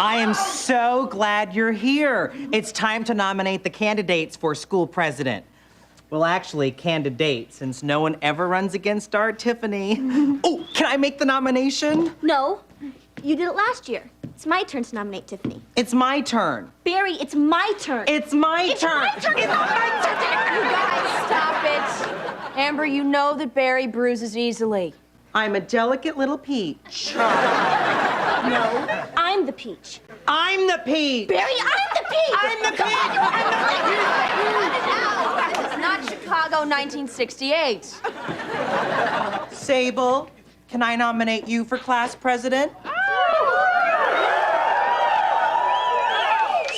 I am so glad you're here. It's time to nominate the candidates for school president. Well, actually, candidate, since no one ever runs against our Tiffany. Oh, can I make the nomination? No, you did it last year. It's my turn to nominate Tiffany. It's my turn. Barry, it's my turn. It's my turn. My turn. It's my turn. You guys, stop it. Amber, you know that Barry bruises easily. I'm a delicate little peach. No, I'm the peach. I'm the peach. Barry, I'm the peach. I'm the peach. It's not Chicago 1968. Sable, can I nominate you for class president? So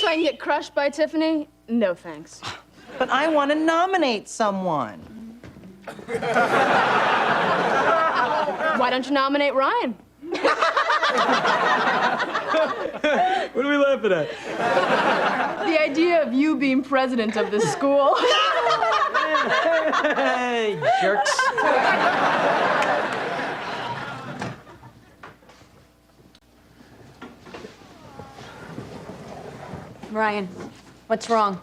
I can get crushed by Tiffany? No, thanks. But I want to nominate someone. Why don't you nominate Ryan? What are we laughing at? The idea of you being president of this school. Hey, jerks. Ryan, what's wrong?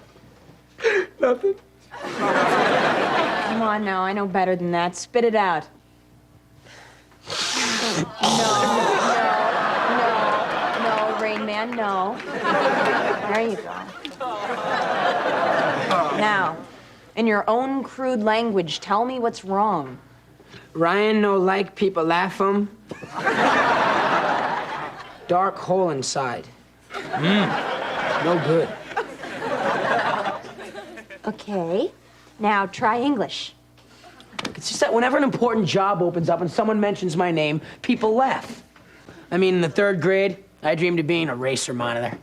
Nothing. Come on now, I know better than that. Spit it out. No, Rain Man, no. There you go. Now, in your own crude language, tell me what's wrong. Ryan no like people laugh him. Dark hole inside. No good. Okay, now try English. It's just that whenever an important job opens up and someone mentions my name, people laugh. I mean, in the 3rd grade, I dreamed of being a racer monitor.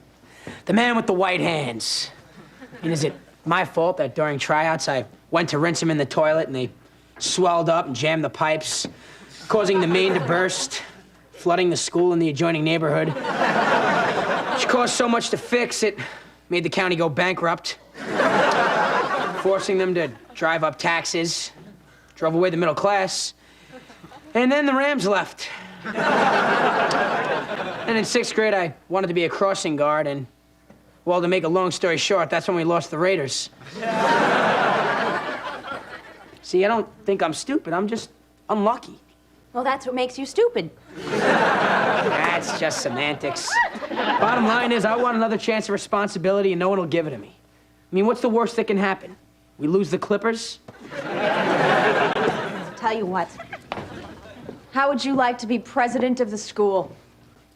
The man with the white hands. And is it my fault that during tryouts I went to rinse them in the toilet and they swelled up and jammed the pipes, causing the main to burst, flooding the school in the adjoining neighborhood, which cost so much to fix it made the county go bankrupt, forcing them to drive up taxes, drove away the middle class, and then the Rams left. And in 6th grade, I wanted to be a crossing guard, and, well, to make a long story short, that's when we lost the Raiders. See, I don't think I'm stupid. I'm just unlucky. Well, that's what makes you stupid. That's just semantics. Bottom line is, I want another chance of responsibility, and no one will give it to me. I mean, what's the worst that can happen? We lose the Clippers? Tell you what. How would you like to be president of the school?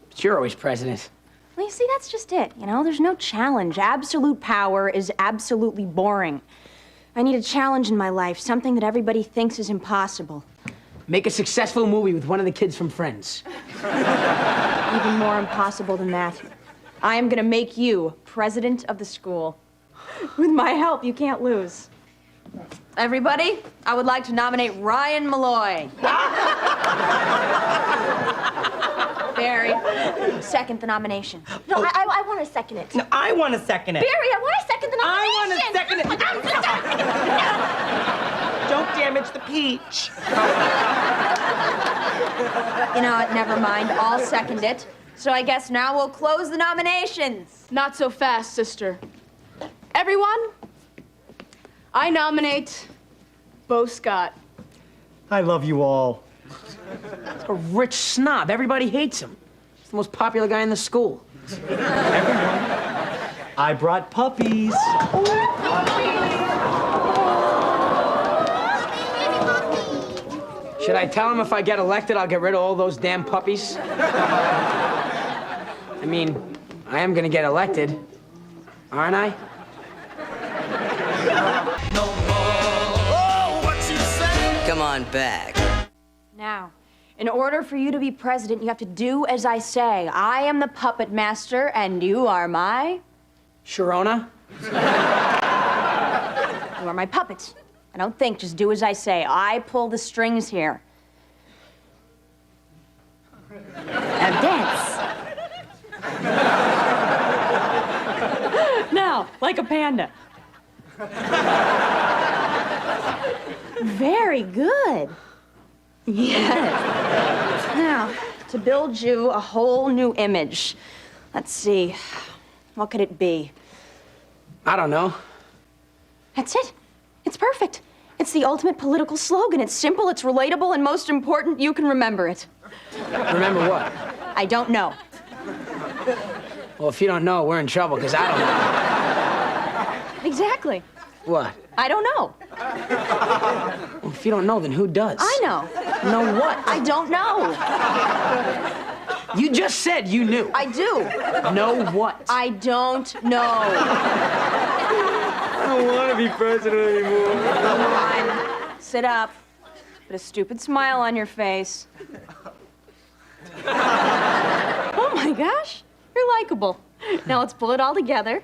But you're always president. Well, you see, that's just it. You know, there's no challenge. Absolute power is absolutely boring. I need a challenge in my life, something that everybody thinks is impossible. Make a successful movie with one of the kids from Friends. Even more impossible than that. I am gonna make you president of the school. With my help, you can't lose. Everybody, I would like to nominate Ryan Malloy. Barry, second the nomination. No, I want to second it. No, I want to second it. Barry, I want to second the nomination. I want to second it. Don't damage the peach. You know what, never mind. I'll second it. So I guess now we'll close the nominations. Not so fast, sister. Everyone, I nominate Bo Scott. I love you all. A rich snob. Everybody hates him. He's the most popular guy in the school. I brought puppies. Should I tell him if I get elected, I'll get rid of all those damn puppies? I mean, I am gonna get elected, aren't I? Come on back. Now, in order for you to be president, you have to do as I say. I am the puppet master, and you are my... Sharona? You are my puppet. I don't think, just do as I say. I pull the strings here. Now dance. Now, like a panda. Very good. Yes. Now, to build you a whole new image, Let's see. What could it be? I don't know. That's it. It's perfect. It's the ultimate political slogan. It's simple, it's relatable, and most important, you can remember it. Remember what? I don't know. Well, if you don't know, we're in trouble, because I don't know. Exactly. What? I don't know. Well, if you don't know, then who does? I know. Know what? I don't know. You just said you knew. I do. Know what? I don't know. I don't want to be president anymore. Come on. Sit up. Put a stupid smile on your face. Oh my gosh. You're likable. Now let's pull it all together.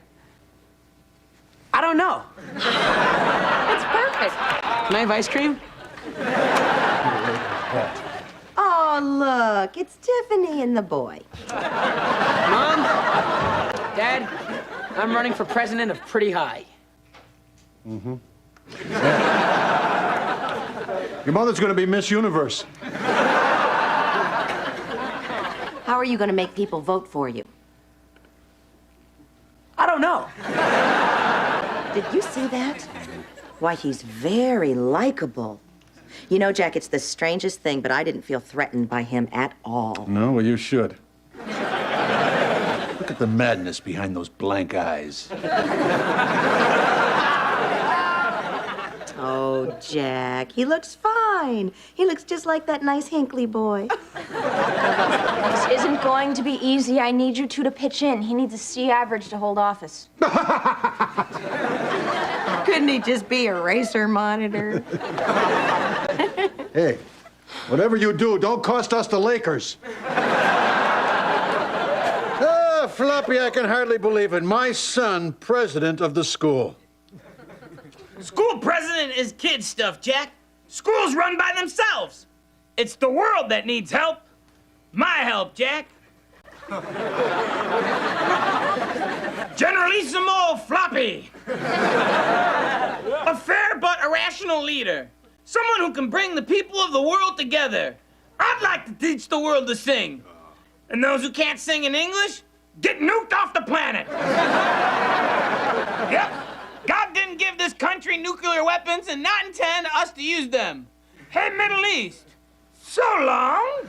I don't know. It's perfect. Can I have ice cream? Oh, look, it's Tiffany and the boy. Mom? Dad? I'm running for president of Pretty High. Mm-hmm. Your mother's gonna be Miss Universe. How are you going to make people vote for you? I don't know. Did you see that? Why, he's very likable. You know, Jack, it's the strangest thing, but I didn't feel threatened by him at all. No, well, you should. Look at the madness behind those blank eyes. Oh, Jack, he looks fine. He looks just like that nice Hinckley boy. This isn't going to be easy. I need you two to pitch in. He needs a C average to hold office. Couldn't he just be a racer monitor? Hey, whatever you do, don't cost us the Lakers. Ah, Floppy, I can hardly believe it. My son, president of the school. School president is kid stuff, Jack. Schools run by themselves. It's the world that needs help. My help, Jack. Generalissimo Floppy. A fair but irrational leader. Someone who can bring the people of the world together. I'd like to teach the world to sing. And those who can't sing in English, get nuked off the planet. Yep. God didn't give this country nuclear weapons and not intend us to use them. Hey, Middle East, so long.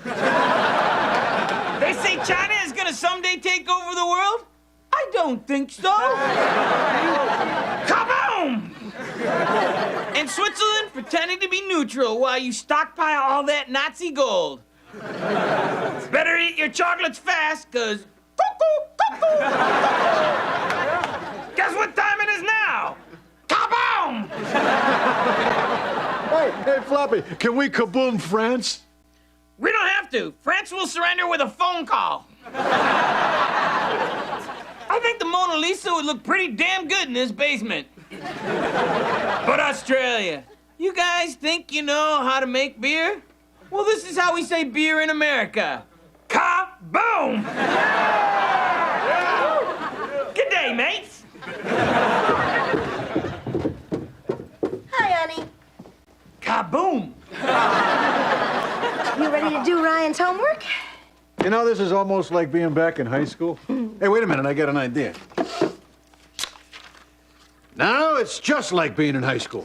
They say China is gonna someday take over the world? I don't think so. Kaboom! And Switzerland pretending to be neutral while you stockpile all that Nazi gold. Better eat your chocolates fast, cause cuckoo. Guess what time it is now? Kaboom! Hey, Floppy, can we kaboom France? We don't have to. France will surrender with a phone call. I think the Mona Lisa would look pretty damn good in this basement. But Australia, you guys think you know how to make beer? Well, this is how we say beer in America. Kaboom! Good day, mates. Hi, honey. Kaboom! You ready to do Ryan's homework? You know, this is almost like being back in high school. Hey, wait a minute, I got an idea. Now it's just like being in high school.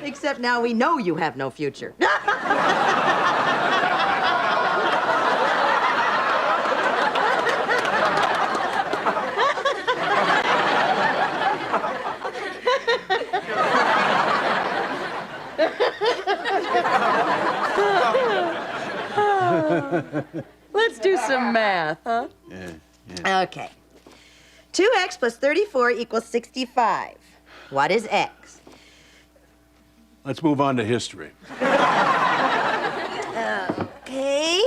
Except now we know you have no future. Let's do some math, huh? Yeah. Okay. 2x plus 34 equals 65. What is x? Let's move on to history. Okay.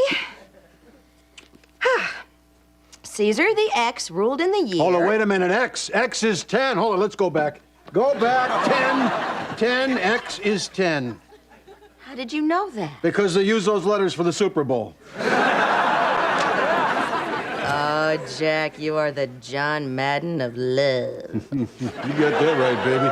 Caesar the X ruled in the year. Hold on, wait a minute. X is 10. Hold on, let's go back. Go back. 10. 10. X is 10. How did you know that? Because they use those letters for the Super Bowl. Oh, Jack, you are the John Madden of love. You got that right, baby.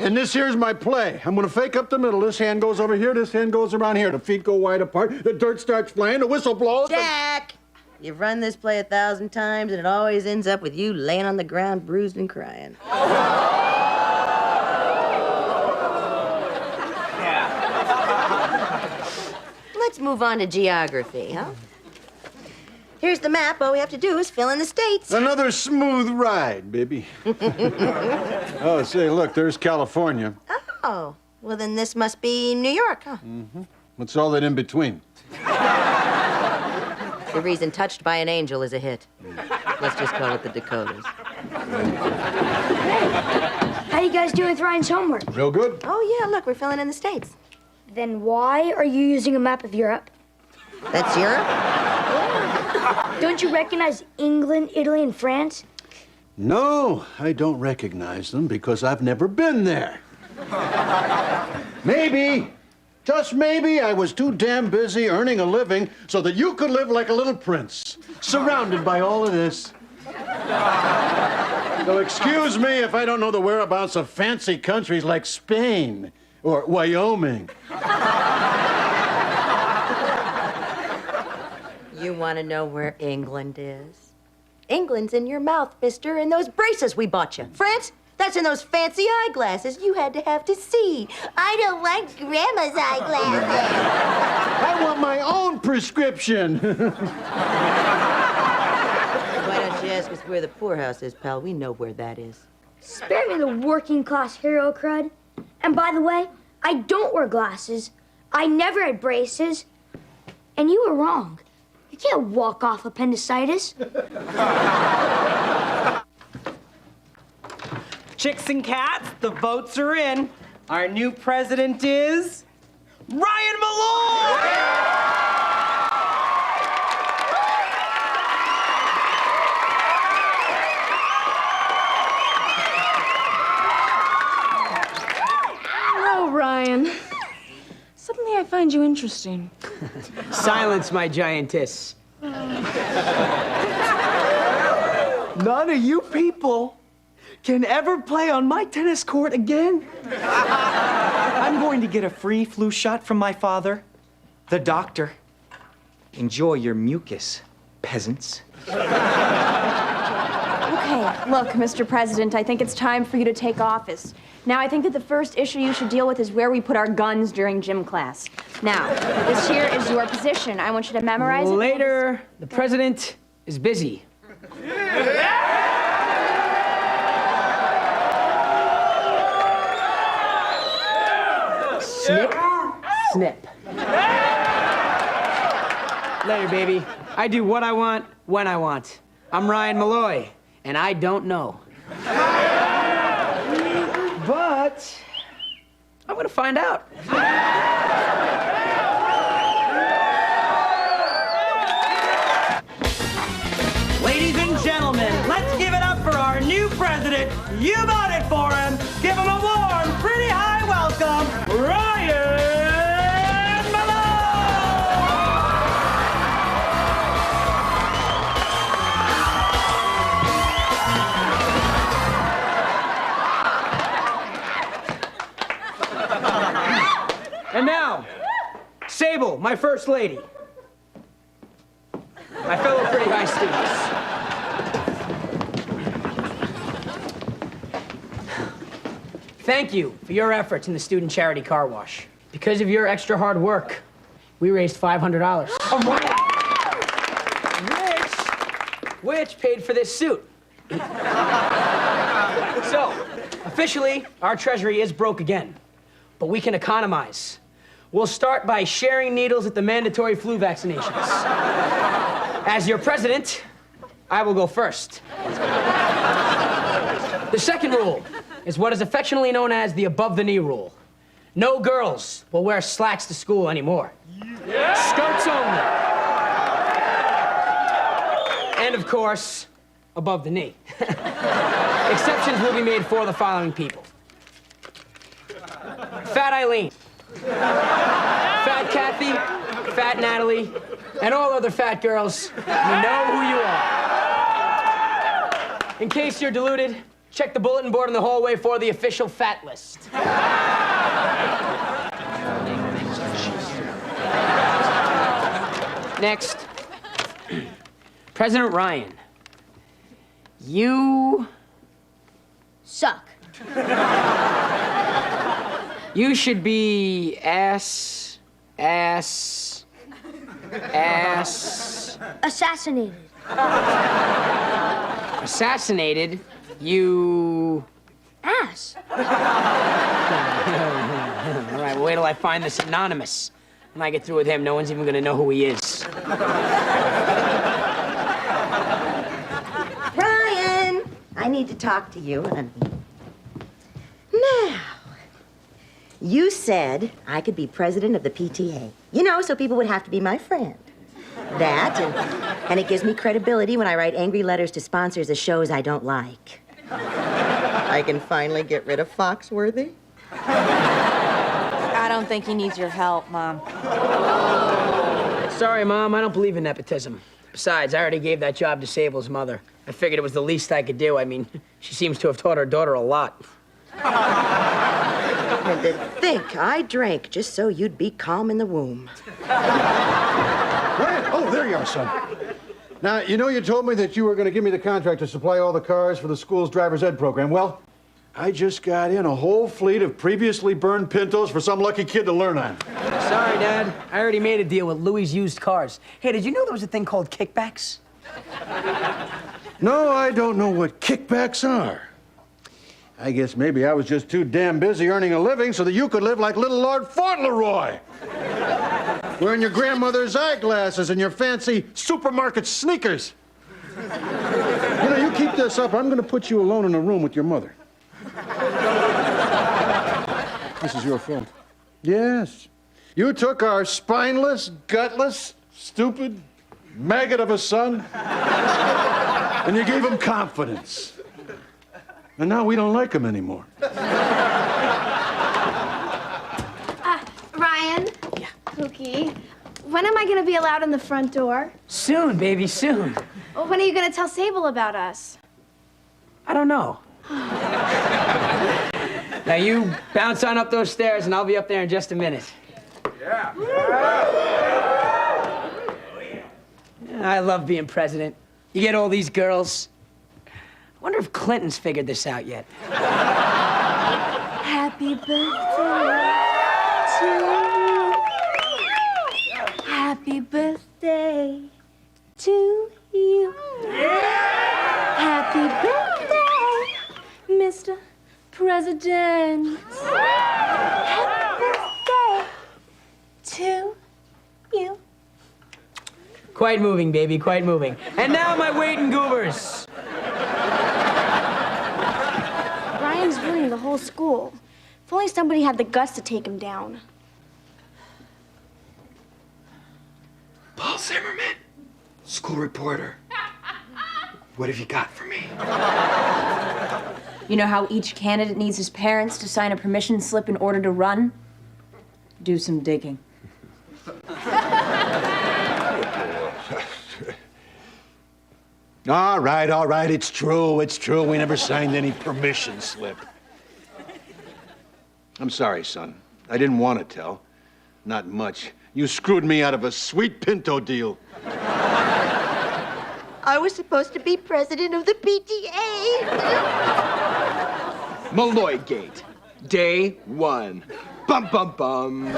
And this here's my play. I'm gonna fake up the middle. This hand goes over here, this hand goes around here. The feet go wide apart, the dirt starts flying, the whistle blows. Jack! You've run this play 1,000 times, and it always ends up with you laying on the ground, bruised and crying. Let's move on to geography, huh? Here's the map. All we have to do is fill in the states. Another smooth ride, baby. Oh, say, look, there's California. Oh, well, then this must be New York, huh? What's all that in between? The reason Touched by an Angel is a hit. Let's just call it the Dakotas. How you guys doing with Ryan's homework? Real good. Oh, yeah, look, we're filling in the states. Then why are you using a map of Europe? That's Europe? Don't you recognize England, Italy, and France? No, I don't recognize them because I've never been there. Maybe, just maybe, I was too damn busy earning a living so that you could live like a little prince, surrounded by all of this. So excuse me if I don't know the whereabouts of fancy countries like Spain or Wyoming. You want to know where England is? England's in your mouth, mister, in those braces we bought you. France? That's in those fancy eyeglasses you had to have to see. I don't want Grandma's eyeglasses. I want my own prescription. Why don't you ask us where the poorhouse is, pal? We know where that is. Spare me the working class hero crud. And by the way, I don't wear glasses. I never had braces. And you were wrong. You can't walk off appendicitis. Chicks and cats, the votes are in. Our new president is Ryan Malloy! Hello, Ryan. Suddenly I find you interesting. Silence, my giantess. None of you people can ever play on my tennis court again. I'm going to get a free flu shot from my father, the doctor. Enjoy your mucus, peasants. Okay, look, Mr. President, I think it's time for you to take office. Now, I think that the first issue you should deal with is where we put our guns during gym class. Now, this here is your position. I want you to memorize it. Later, the president is busy. Snip, snip. Later, baby. I do what I want, when I want. I'm Ryan Malloy, and I don't know. But I'm gonna find out. Ladies and gentlemen, let's give it up for our new president. You voted for him. Give him a warm, pretty high welcome, Ryan And now, Sable, my first lady. My fellow pretty high students. Thank you for your efforts in the student charity car wash. Because of your extra hard work, we raised $500. Which paid for this suit. So, officially, our treasury is broke again. But we can economize. We'll start by sharing needles at the mandatory flu vaccinations. As your president, I will go first. The second rule is what is affectionately known as the above-the-knee rule. No girls will wear slacks to school anymore. Skirts only. And of course, above the knee. Exceptions will be made for the following people. Fat Eileen, Fat Kathy, Fat Natalie, and all other fat girls, you know who you are. In case you're deluded, check the bulletin board in the hallway for the official fat list. Next. President Ryan. You Suck. You should be Assassinated. assassinated. You. Ass. All right, well, wait till I find this anonymous. When I get through with him, no one's even gonna know who he is. Brian, I need to talk to you, honey. Now, you said I could be president of the PTA. You know, so people would have to be my friend. That, and it gives me credibility when I write angry letters to sponsors of shows I don't like. I can finally get rid of Foxworthy. I don't think he needs your help, Mom. Sorry, Mom, I don't believe in nepotism. Besides, I already gave that job to Sable's mother. I figured it was the least I could do. I mean, she seems to have taught her daughter a lot. And to think I drank just so you'd be calm in the womb. Brian, oh, there you are, son. Now, you know you told me that you were going to give me the contract to supply all the cars for the school's driver's ed program. Well, I just got in a whole fleet of previously burned Pintos for some lucky kid to learn on. Sorry, Dad. I already made a deal with Louis Used Cars. Hey, did you know there was a thing called kickbacks? No, I don't know what kickbacks are. I guess maybe I was just too damn busy earning a living so that you could live like little Lord Fauntleroy. Wearing your grandmother's eyeglasses and your fancy supermarket sneakers. You know, you keep this up, I'm gonna put you alone in a room with your mother. This is your fault. Yes. You took our spineless, gutless, stupid maggot of a son, and you gave him confidence. And now we don't like him anymore. Ryan? Yeah. Cookie, when am I going to be allowed in the front door? Soon, baby, soon. Well, when are you going to tell Sable about us? I don't know. Now you bounce on up those stairs and I'll be up there in just a minute. Yeah. I love being president. You get all these girls. I wonder if Clinton's figured this out yet. Happy birthday to you. Happy birthday to you. Happy birthday, Mr. President. Happy birthday to you. Quite moving, baby, quite moving. And now my weight in goobers. Ryan's ruining the whole school. If only somebody had the guts to take him down. Paul Zimmerman, school reporter. What have you got for me? You know how each candidate needs his parents to sign a permission slip in order to run? Do some digging. All right, it's true. We never signed any permission slip. I'm sorry, son. I didn't want to tell. Not much. You screwed me out of a sweet Pinto deal. I was supposed to be president of the PTA. Malloy Gate, day one. Bum, bum, bum. All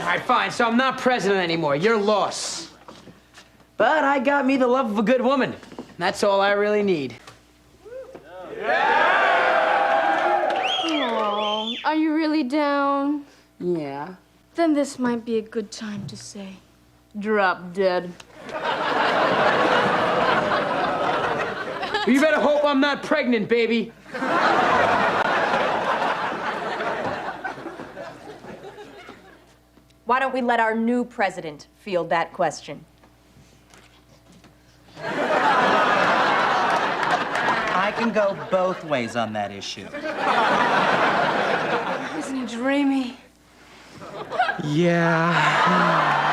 right, fine, so I'm not president anymore. Your loss. But I got me the love of a good woman. That's all I really need. Oh, are you really down? Yeah. Then this might be a good time to say, drop dead. You better hope I'm not pregnant, baby. Why don't we let our new president field that question? I can go both ways on that issue. Isn't he dreamy? Yeah.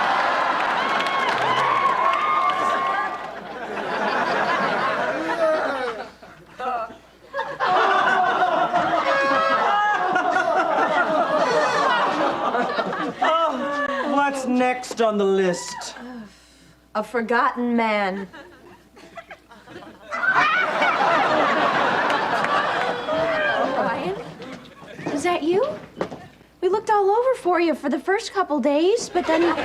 What's next on the list? A forgotten man. Ryan? Is that you? We looked all over for you for the first couple days, but then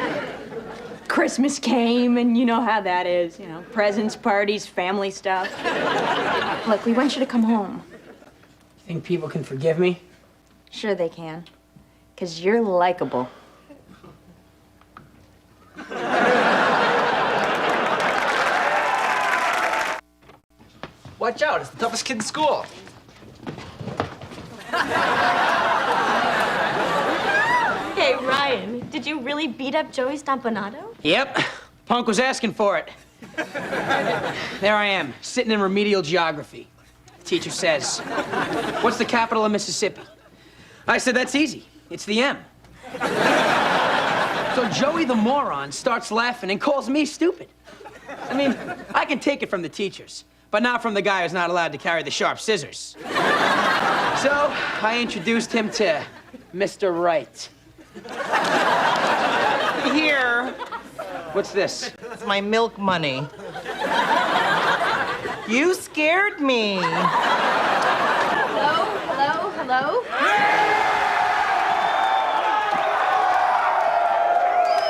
Christmas came, and you know how that is. You know, presents, parties, family stuff. Look, we want you to come home. Think people can forgive me? Sure they can. 'Cause you're likable. Watch out, it's the toughest kid in school. Hey, Ryan, did you really beat up Joey Stompanato? Yep. Punk was asking for it. There I am, sitting in remedial geography. The teacher says, "What's the capital of Mississippi?" I said, "That's easy. It's the M." So Joey the moron starts laughing and calls me stupid. I mean, I can take it from the teachers, but not from the guy who's not allowed to carry the sharp scissors. So I introduced him to Mr. Right. Here, What's this? it's my milk money. You scared me. Hello?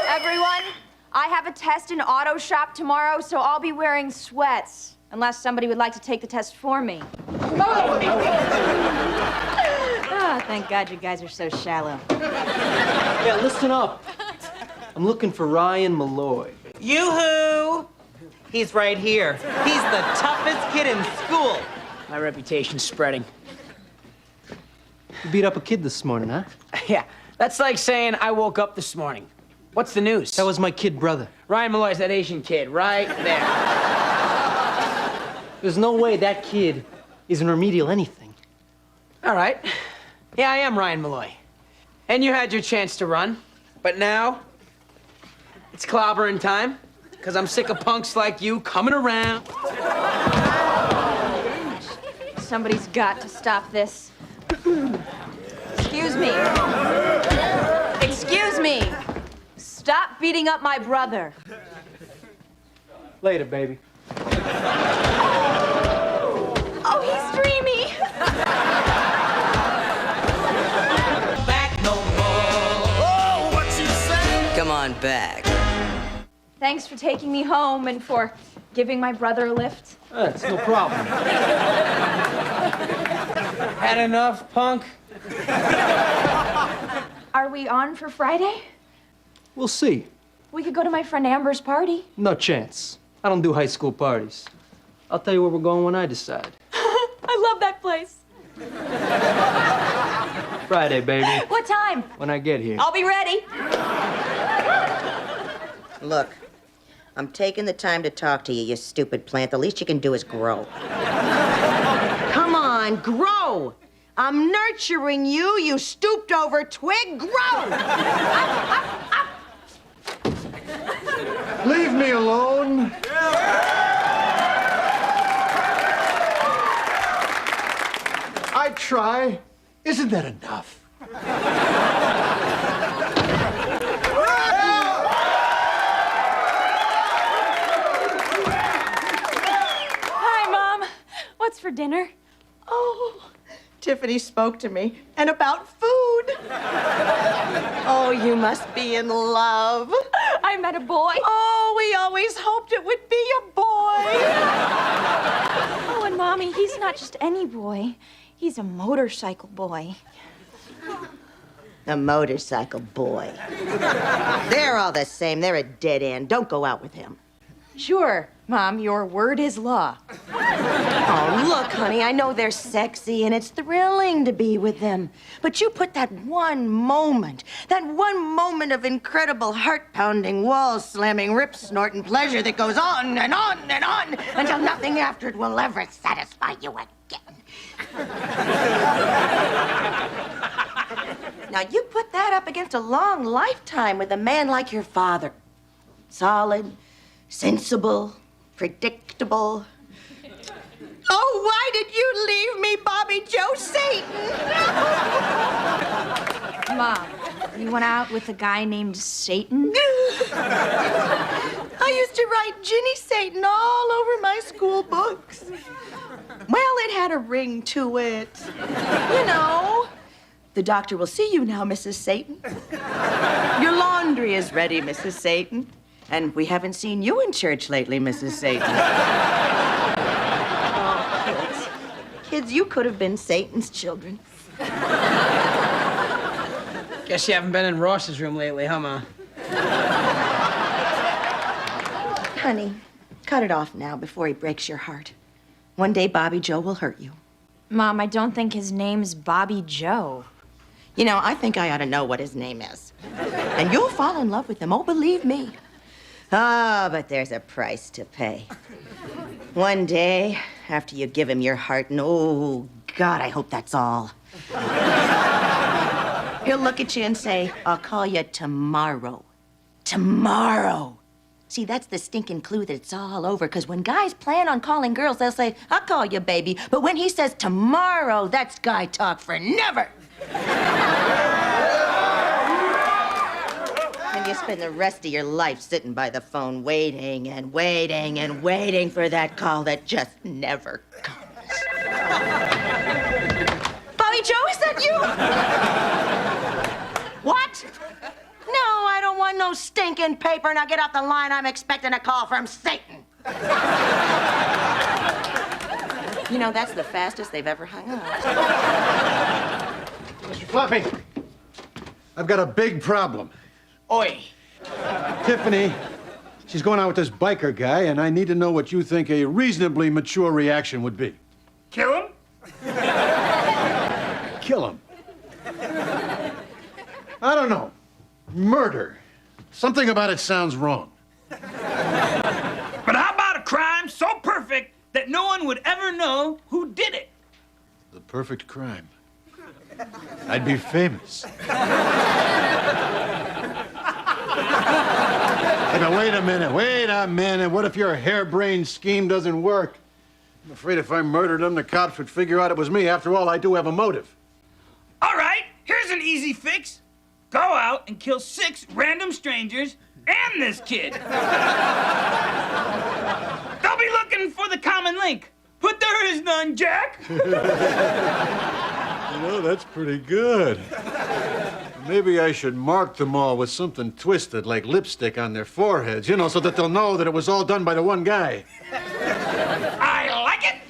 Everyone, I have a test in auto shop tomorrow, so I'll be wearing sweats. Unless somebody would like to take the test for me. Oh, thank God you guys are so shallow. Yeah, listen up. I'm looking for Ryan Malloy. Yoo-hoo! He's right here. He's the toughest kid in school. My reputation's spreading. You beat up a kid this morning, huh? Yeah, that's like saying I woke up this morning. What's the news? That was my kid brother. Ryan Malloy's that Asian kid, right there. There's no way that kid is in remedial anything. All right. Yeah, I am Ryan Malloy. And you had your chance to run, but now it's clobbering time, because I'm sick of punks like you coming around. Somebody's got to stop this. Excuse me. Excuse me. Stop beating up my brother. Later, baby. Oh, he's dreamy. Come on back. Thanks for taking me home and for giving my brother a lift. It's no problem. Had enough, punk? Are we on for Friday? We'll see. We could go to my friend Amber's party. No chance. I don't do high school parties. I'll tell you where we're going when I decide. I love that place. Friday, baby. What time? When I get here. I'll be ready. Look, I'm taking the time to talk to you, you stupid plant. The least you can do is grow. Come on, grow! I'm nurturing you, you stooped over twig. Grow! Leave me alone. I try. Isn't that enough? Hi, Mom. What's for dinner? Oh, Tiffany spoke to me, and about food. Oh, you must be in love. I met a boy. Oh, we always hoped it would be a boy. Oh, and Mommy, he's not just any boy. He's a motorcycle boy. A motorcycle boy. They're all the same. They're a dead end. Don't go out with him. Sure, Mom, your word is law. Oh, look, honey, I know they're sexy and it's thrilling to be with them. But you put that one moment of incredible heart-pounding, wall-slamming, rip-snorting pleasure that goes on and on and on until nothing after it will ever satisfy you again. Now, you put that up against a long lifetime with a man like your father. Solid, sensible, predictable. Oh, why did you leave me, Bobby Joe Satan? Mom, You went out with a guy named Satan? I used to write Ginny Satan all over my school books. Well, it had a ring to it. You know, the doctor will see you now, Mrs. Satan. Your laundry is ready, Mrs. Satan. And we haven't seen you in church lately, Mrs. Satan. Oh, kids. Kids, you could have been Satan's children. Guess you haven't been in Ross's room lately, huh, Ma? Honey, cut it off now before he breaks your heart. One day, Bobby Joe will hurt you. Mom, I don't think his name's Bobby Joe. You know, I think I ought to know what his name is. And you'll fall in love with him, oh, believe me. Ah, but there's a price to pay. One day, after you give him your heart, and oh, God, I hope that's all. He'll look at you and say, I'll call you tomorrow. Tomorrow. See, that's the stinking clue that it's all over, because when guys plan on calling girls, they'll say, I'll call you, baby. But when he says tomorrow, that's guy talk for never. And you spend the rest of your life sitting by the phone waiting and waiting and waiting for that call that just never comes. Bobby Joe, is that you? What? No, I don't want no stinking paper. Now get off the line. I'm expecting a call from Satan. You know, that's the fastest they've ever hung up. Mr. Fluffy, I've got a big problem. Oi. Tiffany, she's going out with this biker guy, and I need to know what you think a reasonably mature reaction would be. Kill him? Kill him. I don't know. Murder. Something about it sounds wrong. But how about a crime so perfect that no one would ever know who did it? The perfect crime. I'd be famous. Hey, but wait a minute. What if your harebrained scheme doesn't work? I'm afraid if I murdered him, the cops would figure out it was me. After all, I do have a motive. All right, here's an easy fix. Go out and kill 6 random strangers and this kid. They'll be looking for the common link, but there is none, Jack. You know, that's pretty good. Maybe I should mark them all with something twisted, like lipstick on their foreheads, you know, so that they'll know that it was all done by the one guy. I like it.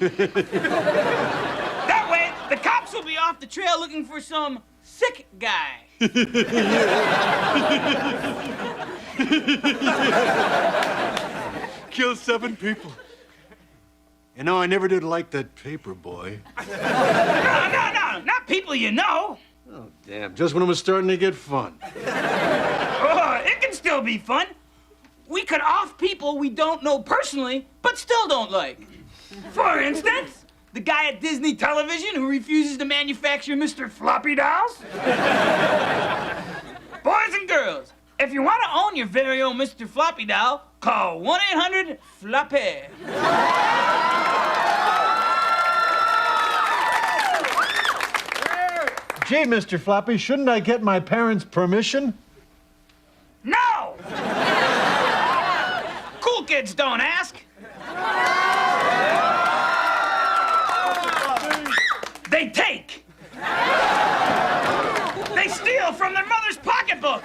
That way, the cops will be off the trail looking for some sick guy. Kill 7 people. You know, I never did like that paper boy. No, not people you know. Oh, damn, just when it was starting to get fun. Oh, it can still be fun. We could off people we don't know personally, but still don't like. For instance, the guy at Disney Television who refuses to manufacture Mr. Floppy dolls. Boys and girls, if you want to own your very own Mr. Floppy doll, call 1-800-FLOPPY. Gee, Mr. Floppy, shouldn't I get my parents' permission? No! Cool kids don't ask. They take. They steal from their mother's pocketbook.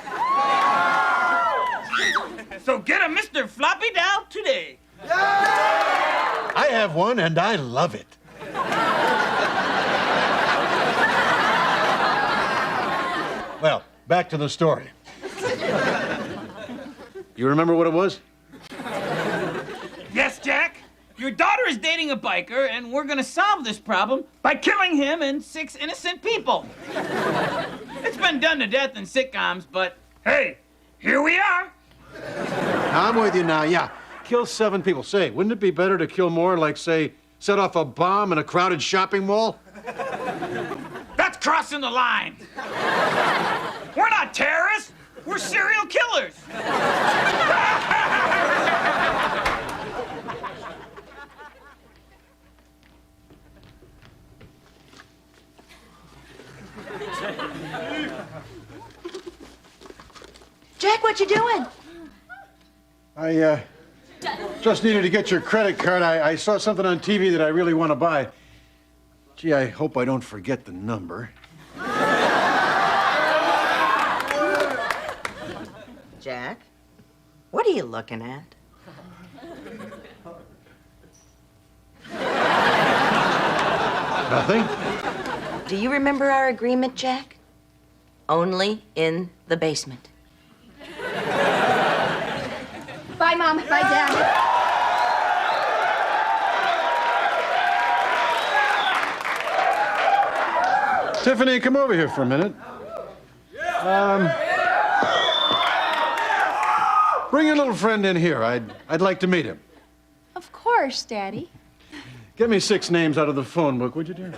So get a Mr. Floppy doll today. I have one, and I love it. Well, back to the story. You remember what it was? Yes, Jack. Your daughter is dating a biker, and we're gonna solve this problem by killing him and 6 innocent people. It's been done to death in sitcoms, but hey, here we are. I'm with you now, yeah. Kill 7 people. Say, wouldn't it be better to kill more, like, say, set off a bomb in a crowded shopping mall? That's crossing the line. We're not terrorists. We're serial killers. Jack, what you doing? I just needed to get your credit card. I saw something on TV that I really want to buy. Gee, I hope I don't forget the number. Jack, what are you looking at? Nothing? Do you remember our agreement, Jack? Only in the basement. Bye, Mom. Bye, Dad. Tiffany, come over here for a minute. Bring your little friend in here. I'd like to meet him. Of course, Daddy. Get me 6 names out of the phone book, would you, dear?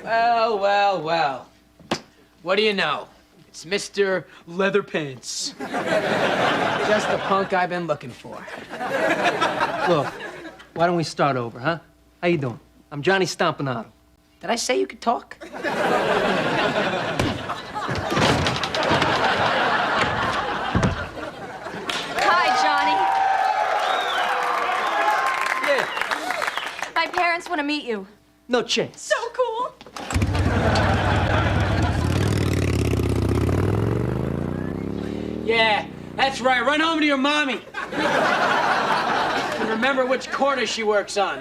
Well, well, well. What do you know? It's Mr. Leatherpants. Just the punk I've been looking for. Look, why don't we start over, huh? How you doing? I'm Johnny Stompanato. Did I say you could talk? Hi, Johnny. Yeah, My parents want to meet you. no chance. So cool. Yeah, that's right. Run home to your mommy. And remember which corner she works on.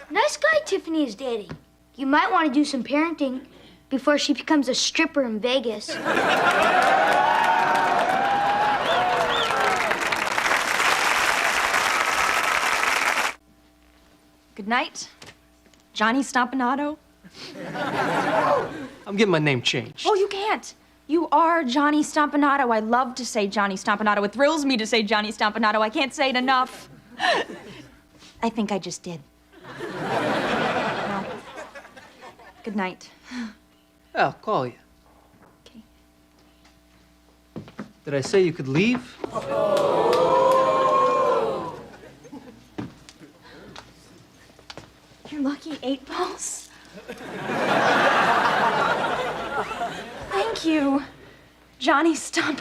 Nice guy Tiffany is dating. You might want to do some parenting before she becomes a stripper in Vegas. Good night, Johnny Stompanato. I'm getting my name changed. Oh, you can't. You are Johnny Stompanato. I love to say Johnny Stompanato. It thrills me to say Johnny Stompanato. I can't say it enough. I think I just did. Well, good night. I'll call you. Okay. Did I say you could leave? You're lucky 8 balls. Thank you, Johnny Stump.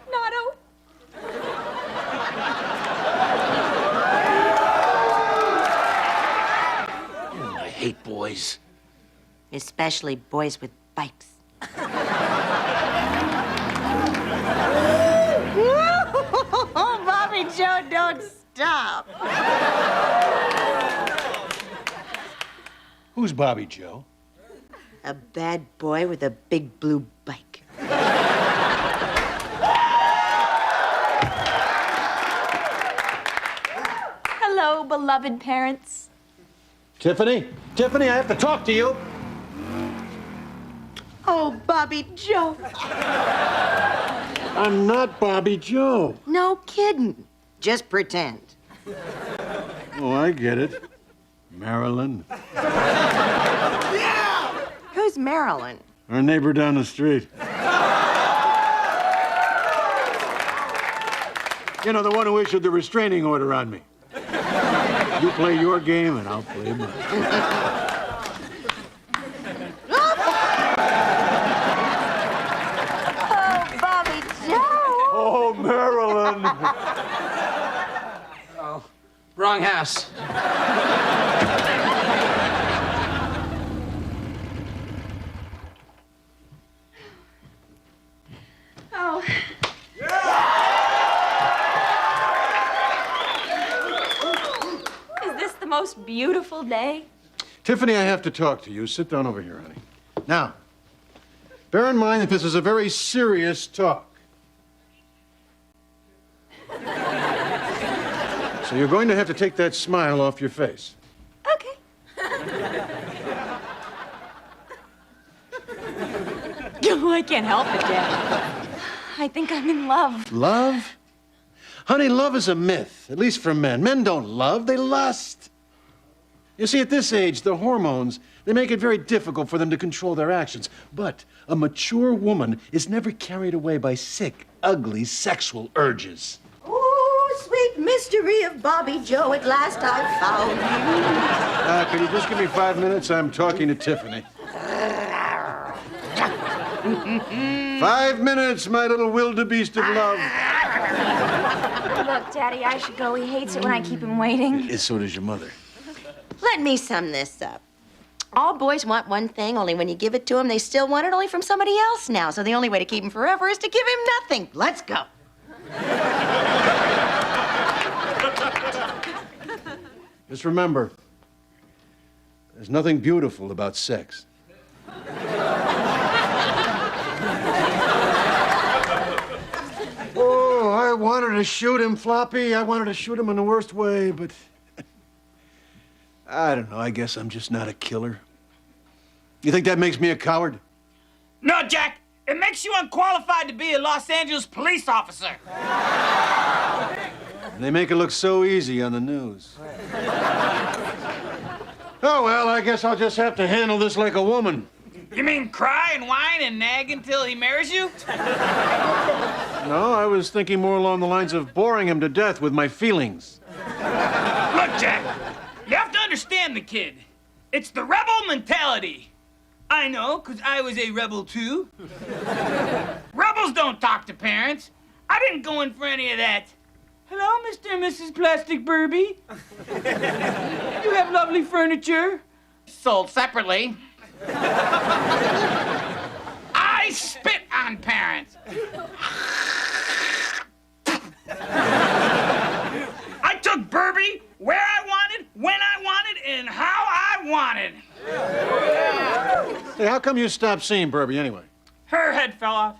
Nato. I hate boys. Especially boys with bikes. Bobby Joe, don't stop. Who's Bobby Joe? A bad boy with a big blue bike. Hello, beloved parents. Tiffany? Tiffany, I have to talk to you. Oh, Bobby Joe. I'm not Bobby Joe. No kidding. Just pretend. Oh, I get it. Marilyn. Who's Marilyn? Our neighbor down the street. You know, the one who issued the restraining order on me. You play your game and I'll play mine. Oh, Bobby Joe. Oh, Marilyn. Oh, wrong house. Oh. Is this the most beautiful day? Tiffany, I have to talk to you. Sit down over here, honey. Now, bear in mind that this is a very serious talk. So you're going to have to take that smile off your face. Okay. Oh, I can't help it, Dad. I think I'm in love. Love? Honey, love is a myth, at least for men. Men don't love, they lust. You see, at this age, the hormones, they make it very difficult for them to control their actions. But a mature woman is never carried away by sick, ugly sexual urges. Oh, sweet mystery of Bobby Joe, at last I found you. Could you just give me 5 minutes? I'm talking to Tiffany. 5 minutes, my little wildebeest of love. Look, Daddy, I should go. He hates it when I keep him waiting. So does your mother. Let me sum this up. All boys want one thing, only when you give it to them, they still want it only from somebody else now. So the only way to keep him forever is to give him nothing. Let's go. Just remember, there's nothing beautiful about sex. Oh, I wanted to shoot him, Floppy. I wanted to shoot him in the worst way, but I don't know. I guess I'm just not a killer. You think that makes me a coward? No, Jack. It makes you unqualified to be a Los Angeles police officer. They make it look so easy on the news. Oh, well, I guess I'll just have to handle this like a woman. You mean cry and whine and nag until he marries you? No, I was thinking more along the lines of boring him to death with my feelings. Look, Jack, you have to understand the kid. It's the rebel mentality. I know, 'cause I was a rebel too. Rebels don't talk to parents. I didn't go in for any of that. Hello, Mr. and Mrs. Plastic Burby. You have lovely furniture. Sold separately. I spit on parents. I took Burby where I wanted, when I wanted, and how I wanted. Hey, how come you stopped seeing Burby anyway? Her head fell off.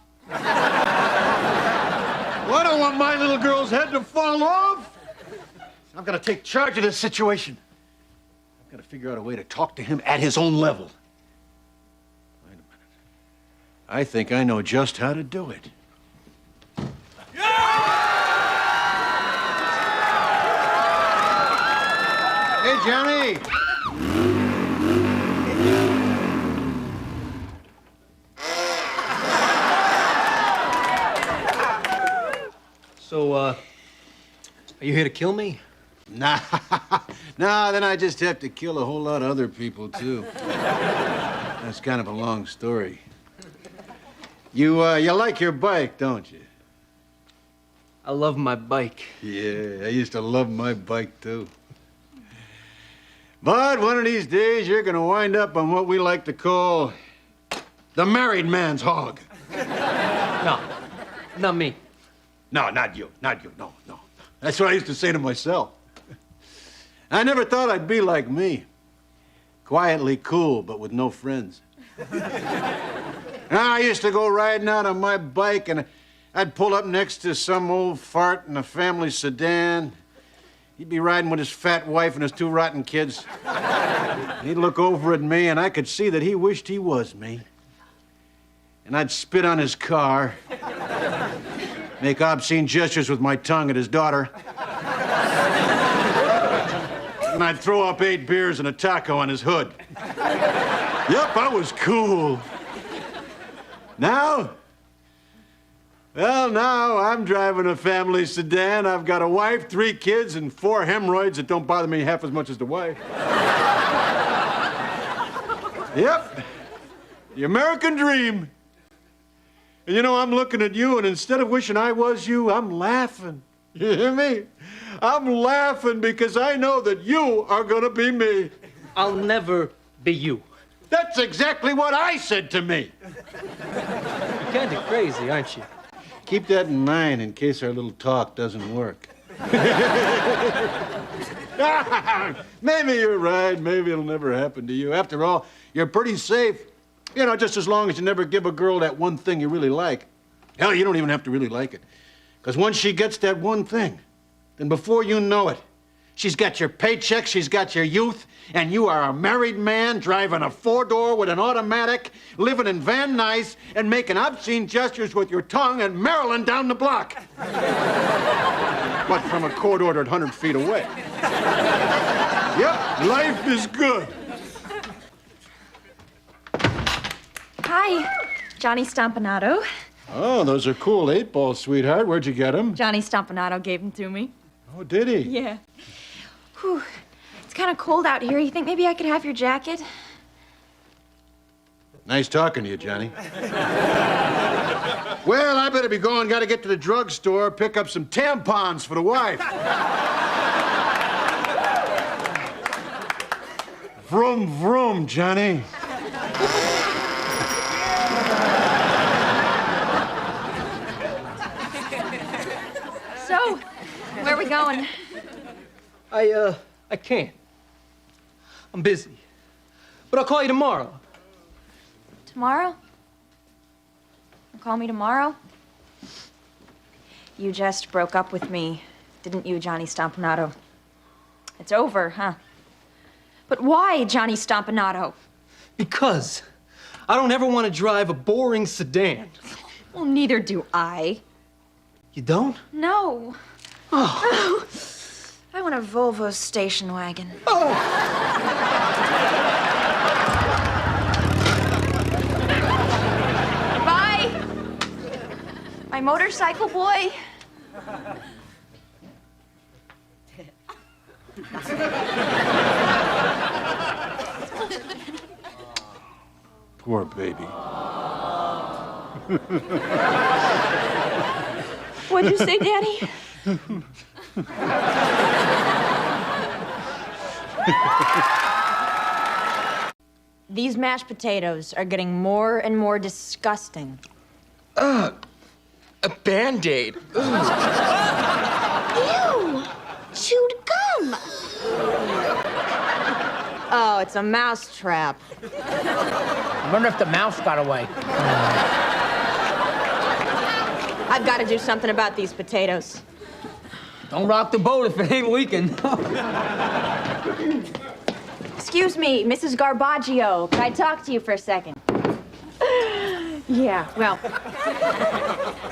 Well, I don't want my little girl's head to fall off. I'm gonna take charge of this situation. I've got to figure out a way to talk to him at his own level. Wait a minute. I think I know just how to do it. Hey, Johnny! So, are you here to kill me? Nah, then I just have to kill a whole lot of other people, too. That's kind of a long story. You like your bike, don't you? I love my bike. Yeah, I used to love my bike, too. But one of these days, you're gonna wind up on what we like to call the married man's hog. No, not me. No, not you, no. That's what I used to say to myself. I never thought I'd be like me. Quietly cool, but with no friends. I used to go riding out on my bike, and I'd pull up next to some old fart in a family sedan. He'd be riding with his fat wife and his 2 rotten kids. He'd look over at me, and I could see that he wished he was me. And I'd spit on his car, make obscene gestures with my tongue at his daughter. And I'd throw up 8 beers and a taco on his hood. Yep, I was cool. Now? Well, now I'm driving a family sedan. I've got a wife, 3 kids, and 4 hemorrhoids that don't bother me half as much as the wife. Yep, the American dream. And you know, I'm looking at you, and instead of wishing I was you, I'm laughing. You hear me? I'm laughing because I know that you are gonna be me. I'll never be you. That's exactly what I said to me. You're kind of crazy, aren't you? Keep that in mind in case our little talk doesn't work. Maybe you're right. Maybe it'll never happen to you. After all, you're pretty safe. You know, just as long as you never give a girl that one thing you really like. Hell, you don't even have to really like it. Because once she gets that one thing, then before you know it, she's got your paycheck, she's got your youth, and you are a married man driving a 4-door with an automatic, living in Van Nuys, and making obscene gestures with your tongue and Maryland down the block. But from a court-ordered 100 feet away. Yep, life is good. Hi, Johnny Stompanato. Oh, those are cool 8-balls, sweetheart. Where'd you get them? Johnny Stompanato gave them to me. Oh, did he? Yeah. Whew. It's kind of cold out here. You think maybe I could have your jacket? Nice talking to you, Johnny. Well, I better be going. Got to get to the drugstore, pick up some tampons for the wife. Vroom, vroom, Johnny. So, where are we going? I can't. I'm busy. But I'll call you tomorrow. Tomorrow? Call me tomorrow? You just broke up with me, didn't you, Johnny Stompanato? It's over, huh? But why, Johnny Stompanato? Because I don't ever want to drive a boring sedan. Well, neither do I. You don't? No. Oh. I want a Volvo station wagon. Bye! My motorcycle boy. Poor baby. What'd you say, Daddy? These mashed potatoes are getting more and more disgusting. A Band-Aid. Ew! Chewed gum! Oh, it's a mouse trap. I wonder if the mouse got away. I've got to do something about these potatoes. Don't rock the boat if it ain't leaking. Excuse me, Mrs. Garbaggio. Can I talk to you for a second? Yeah, well,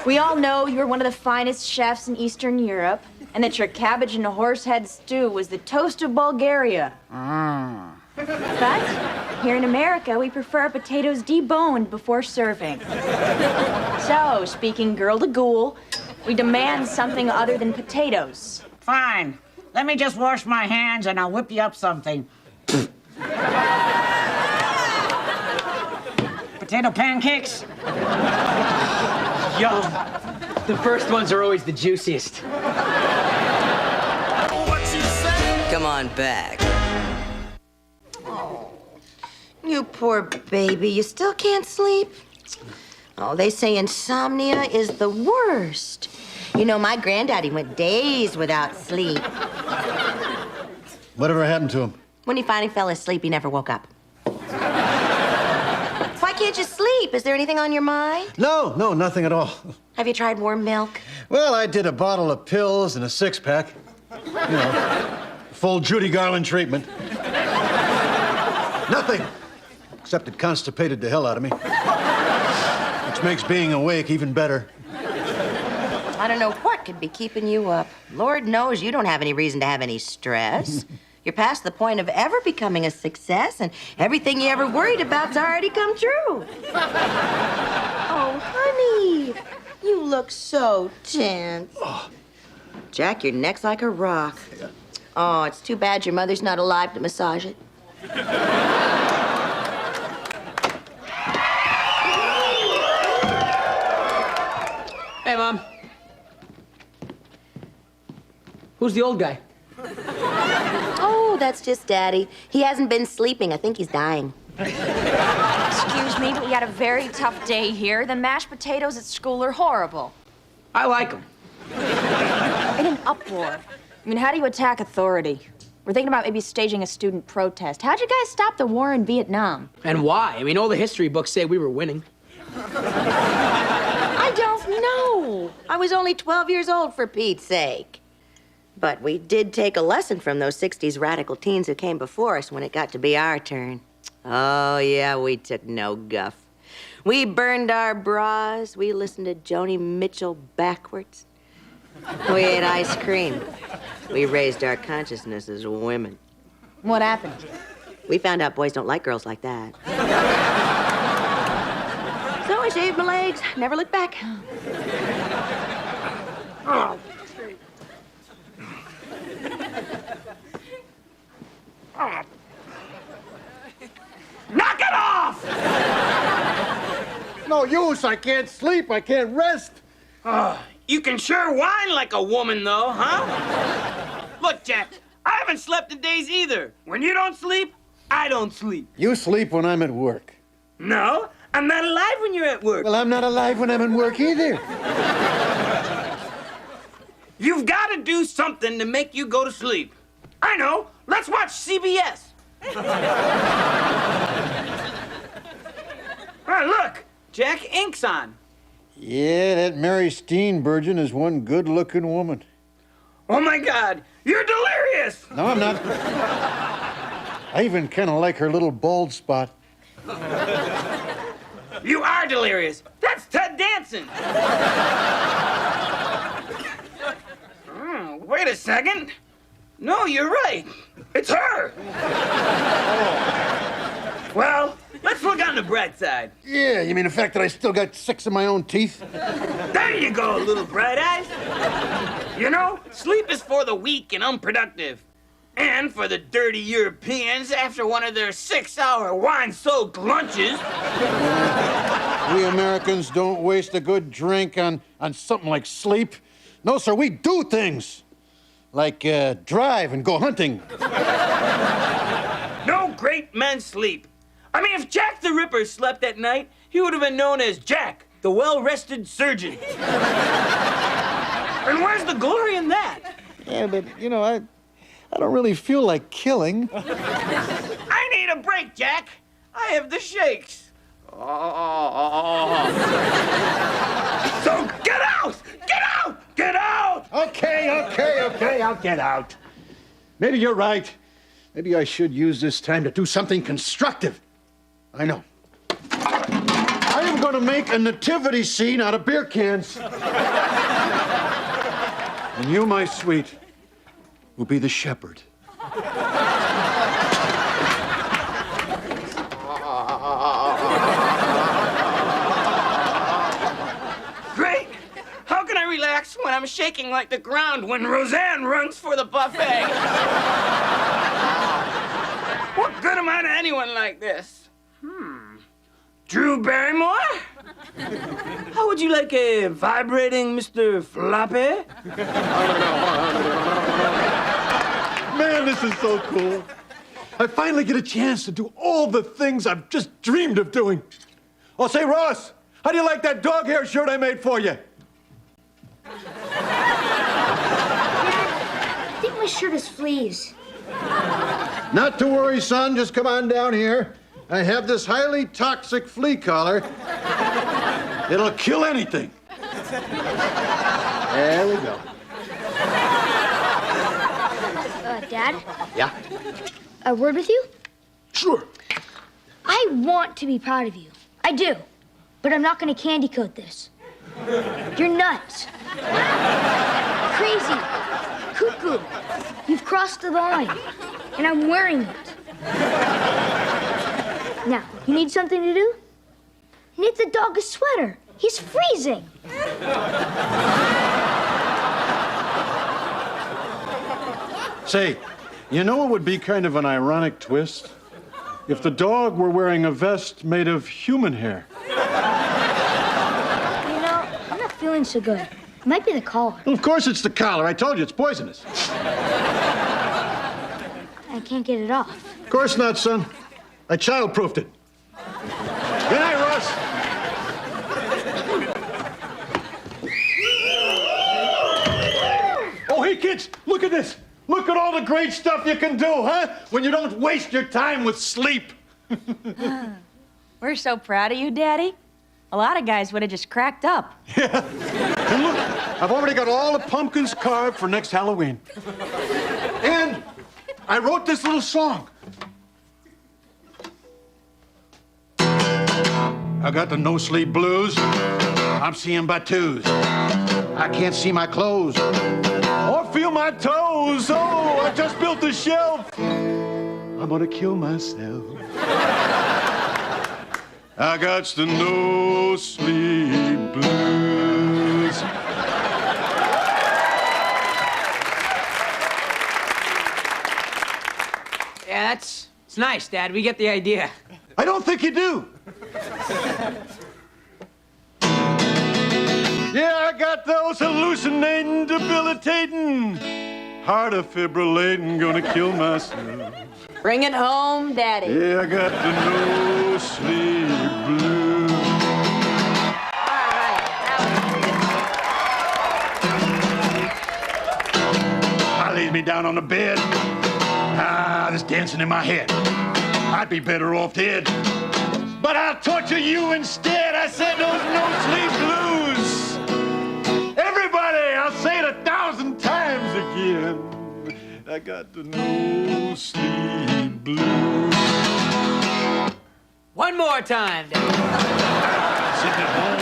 we all know you're one of the finest chefs in Eastern Europe, and that your cabbage and horsehead stew was the toast of Bulgaria. But here in America, we prefer potatoes deboned before serving. So, speaking girl to ghoul, we demand something other than potatoes. Fine. Let me just wash my hands and I'll whip you up something. Potato pancakes? Yum. The first ones are always the juiciest. Come on back. You poor baby. You still can't sleep? Oh, they say insomnia is the worst. You know, my granddaddy went days without sleep. Whatever happened to him? When he finally fell asleep, he never woke up. Why can't you sleep? Is there anything on your mind? No, nothing at all. Have you tried warm milk? Well, I did a bottle of pills and a six-pack. You know, full Judy Garland treatment. Nothing. Except it constipated the hell out of me. Which makes being awake even better. I don't know what could be keeping you up. Lord knows you don't have any reason to have any stress. You're past the point of ever becoming a success, and everything you ever worried about's already come true. Oh, honey, you look so tense. Jack, your neck's like a rock. Oh, it's too bad your mother's not alive to massage it. Hey, Mom. Who's the old guy? Oh, that's just Daddy. He hasn't been sleeping. I think he's dying. Excuse me, but we had a very tough day here. The mashed potatoes at school are horrible. I like him. In an uproar. I mean, how do you attack authority? We're thinking about maybe staging a student protest. How'd you guys stop the war in Vietnam? And why? I mean, all the history books say we were winning. I don't know. I was only 12 years old, for Pete's sake. But we did take a lesson from those 60s radical teens who came before us when it got to be our turn. Oh, yeah, we took no guff. We burned our bras. We listened to Joni Mitchell backwards. We ate ice cream. We raised our consciousness as women. What happened? We found out boys don't like girls like that. So I saved my legs. Never look back. Oh. Knock it off! No use. I can't sleep. I can't rest. You can sure whine like a woman, though, huh? Look, Jack, I haven't slept in days either. When you don't sleep, I don't sleep. You sleep when I'm at work. No, I'm not alive when you're at work. Well, I'm not alive when I'm at work either. You've got to do something to make you go to sleep. I know. Let's watch CBS. Look, Jack, ink's on. Yeah, that Mary Steenburgen is one good-looking woman. Oh, my God. You're delirious. No, I'm not. I even kind of like her little bald spot. You are delirious. That's Ted Danson. Wait a second. No, you're right. It's her. Well, let's look on the bright side. Yeah, you mean the fact that I still got 6 of my own teeth? There you go, little bright eyes. You know, sleep is for the weak and unproductive. And for the dirty Europeans after one of their 6-hour wine-soaked lunches. We Americans don't waste a good drink on something like sleep. No, sir, we do things. Like drive and go hunting. No great men sleep. I mean, if Jack the Ripper slept at night, he would have been known as Jack, the well-rested surgeon. And where's the glory in that? Yeah, but, you know, I don't really feel like killing. I need a break, Jack. I have the shakes. So get out! Get out! Get out! Okay, I'll get out. Maybe you're right. Maybe I should use this time to do something constructive. I know. I am going to make a nativity scene out of beer cans. And you, my sweet, will be the shepherd. Great! How can I relax when I'm shaking like the ground when Roseanne runs for the buffet? What good am I to anyone like this? Drew Barrymore? How would you like a vibrating Mr. Floppy? Man, this is so cool. I finally get a chance to do all the things I've just dreamed of doing. Oh, say, Ross, how do you like that dog hair shirt I made for you? I think my shirt is fleas. Not to worry, son. Just come on down here. I have this highly toxic flea collar. It'll kill anything. There we go. Dad? Yeah? A word with you? Sure. I want to be proud of you. I do. But I'm not going to candy coat this. You're nuts. Crazy. Cuckoo. You've crossed the line. And I'm wearing it. Now, you need something to do? Knit the dog a sweater. He's freezing. Say, you know what would be kind of an ironic twist? If the dog were wearing a vest made of human hair. You know, I'm not feeling so good. It might be the collar. Well, of course it's the collar. I told you, it's poisonous. I can't get it off. Of course not, son. I child-proofed it. Good night, Ross. Oh, hey, kids, look at this. Look at all the great stuff you can do, huh? When you don't waste your time with sleep. We're so proud of you, Daddy. A lot of guys would have just cracked up. Yeah. And look, I've already got all the pumpkins carved for next Halloween. And I wrote this little song. I got the no-sleep blues. I'm seeing Batus. I can't see my clothes or feel my toes. Oh, I just built a shelf. I'm gonna kill myself. I got the no no sleep blues. Yeah, it's nice, Dad. We get the idea. I don't think you do. Yeah, I got those hallucinating, debilitating, heart defibrillating, gonna kill myself. Bring it home, Daddy. Yeah, I got the no sleep blues. All right, I laid me down on the bed. This dancing in my head. I'd be better off dead. But I'll torture you instead. I said those no sleep blues. Everybody, I'll say it 1,000 times again. I got the no sleep blues. One more time, Dad. Sitting at home.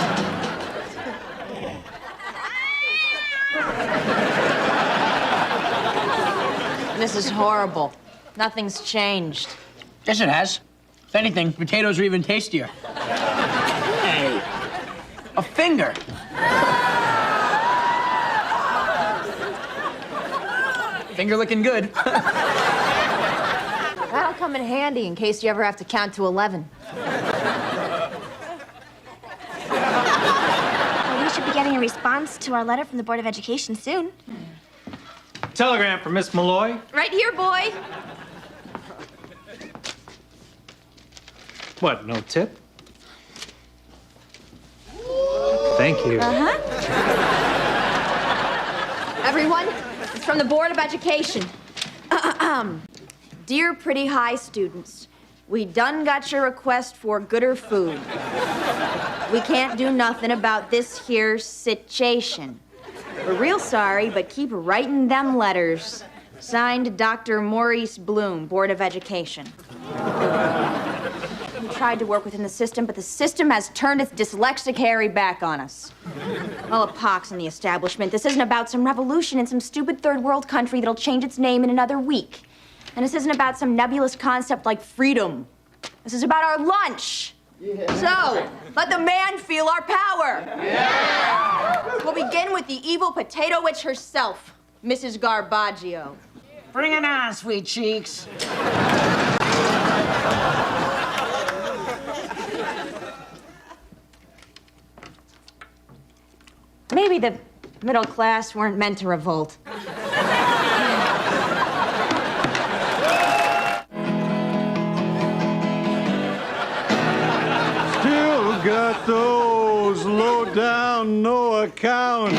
This is horrible. Nothing's changed. Yes, it has. If anything, potatoes are even tastier. Hey, a finger. Finger looking good. That'll come in handy in case you ever have to count to 11. Well, we should be getting a response to our letter from the Board of Education soon. Telegram from Miss Malloy. Right here, boy. What, no tip? Thank you. Everyone, it's from the Board of Education. Dear pretty high students, we done got your request for gooder food. We can't do nothing about this here situation. We're real sorry, but keep writing them letters. Signed, Dr. Maurice Bloom, Board of Education. We tried to work within the system, but the system has turned its dyslexic Harry back on us. Well, a pox in the establishment. This isn't about some revolution in some stupid third world country that'll change its name in another week. And this isn't about some nebulous concept like freedom. This is about our lunch. Yeah. So, let the man feel our power. Yeah. We'll begin with the evil potato witch herself, Mrs. Garbaggio. Bring it on, sweet cheeks. Maybe the middle class weren't meant to revolt. Still got those low down, no account.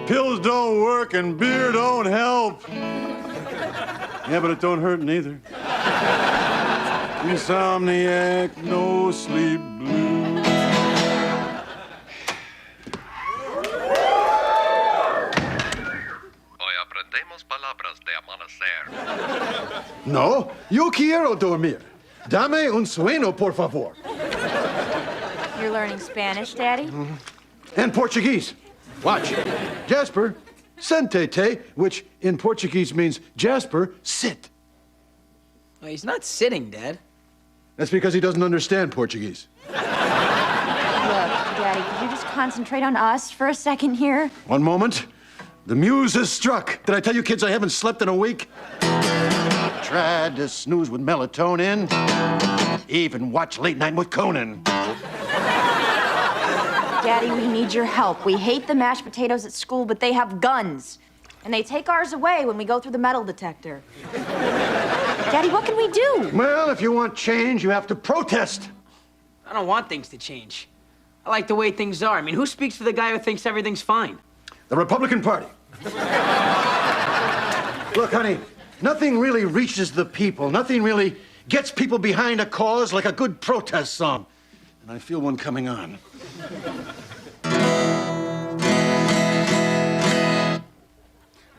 Pills don't work and beer don't help. Yeah, but it don't hurt neither. Insomniac, no sleep blues. Hoy aprendemos palabras de amanecer. No, yo quiero dormir. Dame un sueño, por favor. You're learning Spanish, Daddy? And Portuguese. Watch. Jasper, sente-te, which in Portuguese means Jasper, sit. Well, he's not sitting, Dad. That's because he doesn't understand Portuguese. Look, Daddy, could you just concentrate on us for a second here? One moment. The muse has struck. Did I tell you kids I haven't slept in a week? Tried to snooze with melatonin. Even watch Late Night with Conan. Daddy, we need your help. We hate the mashed potatoes at school, but they have guns. And they take ours away when we go through the metal detector. Daddy, what can we do? Well, if you want change, you have to protest. I don't want things to change. I like the way things are. I mean, who speaks for the guy who thinks everything's fine? The Republican Party. Look, honey, nothing really reaches the people. Nothing really gets people behind a cause like a good protest song. And I feel one coming on.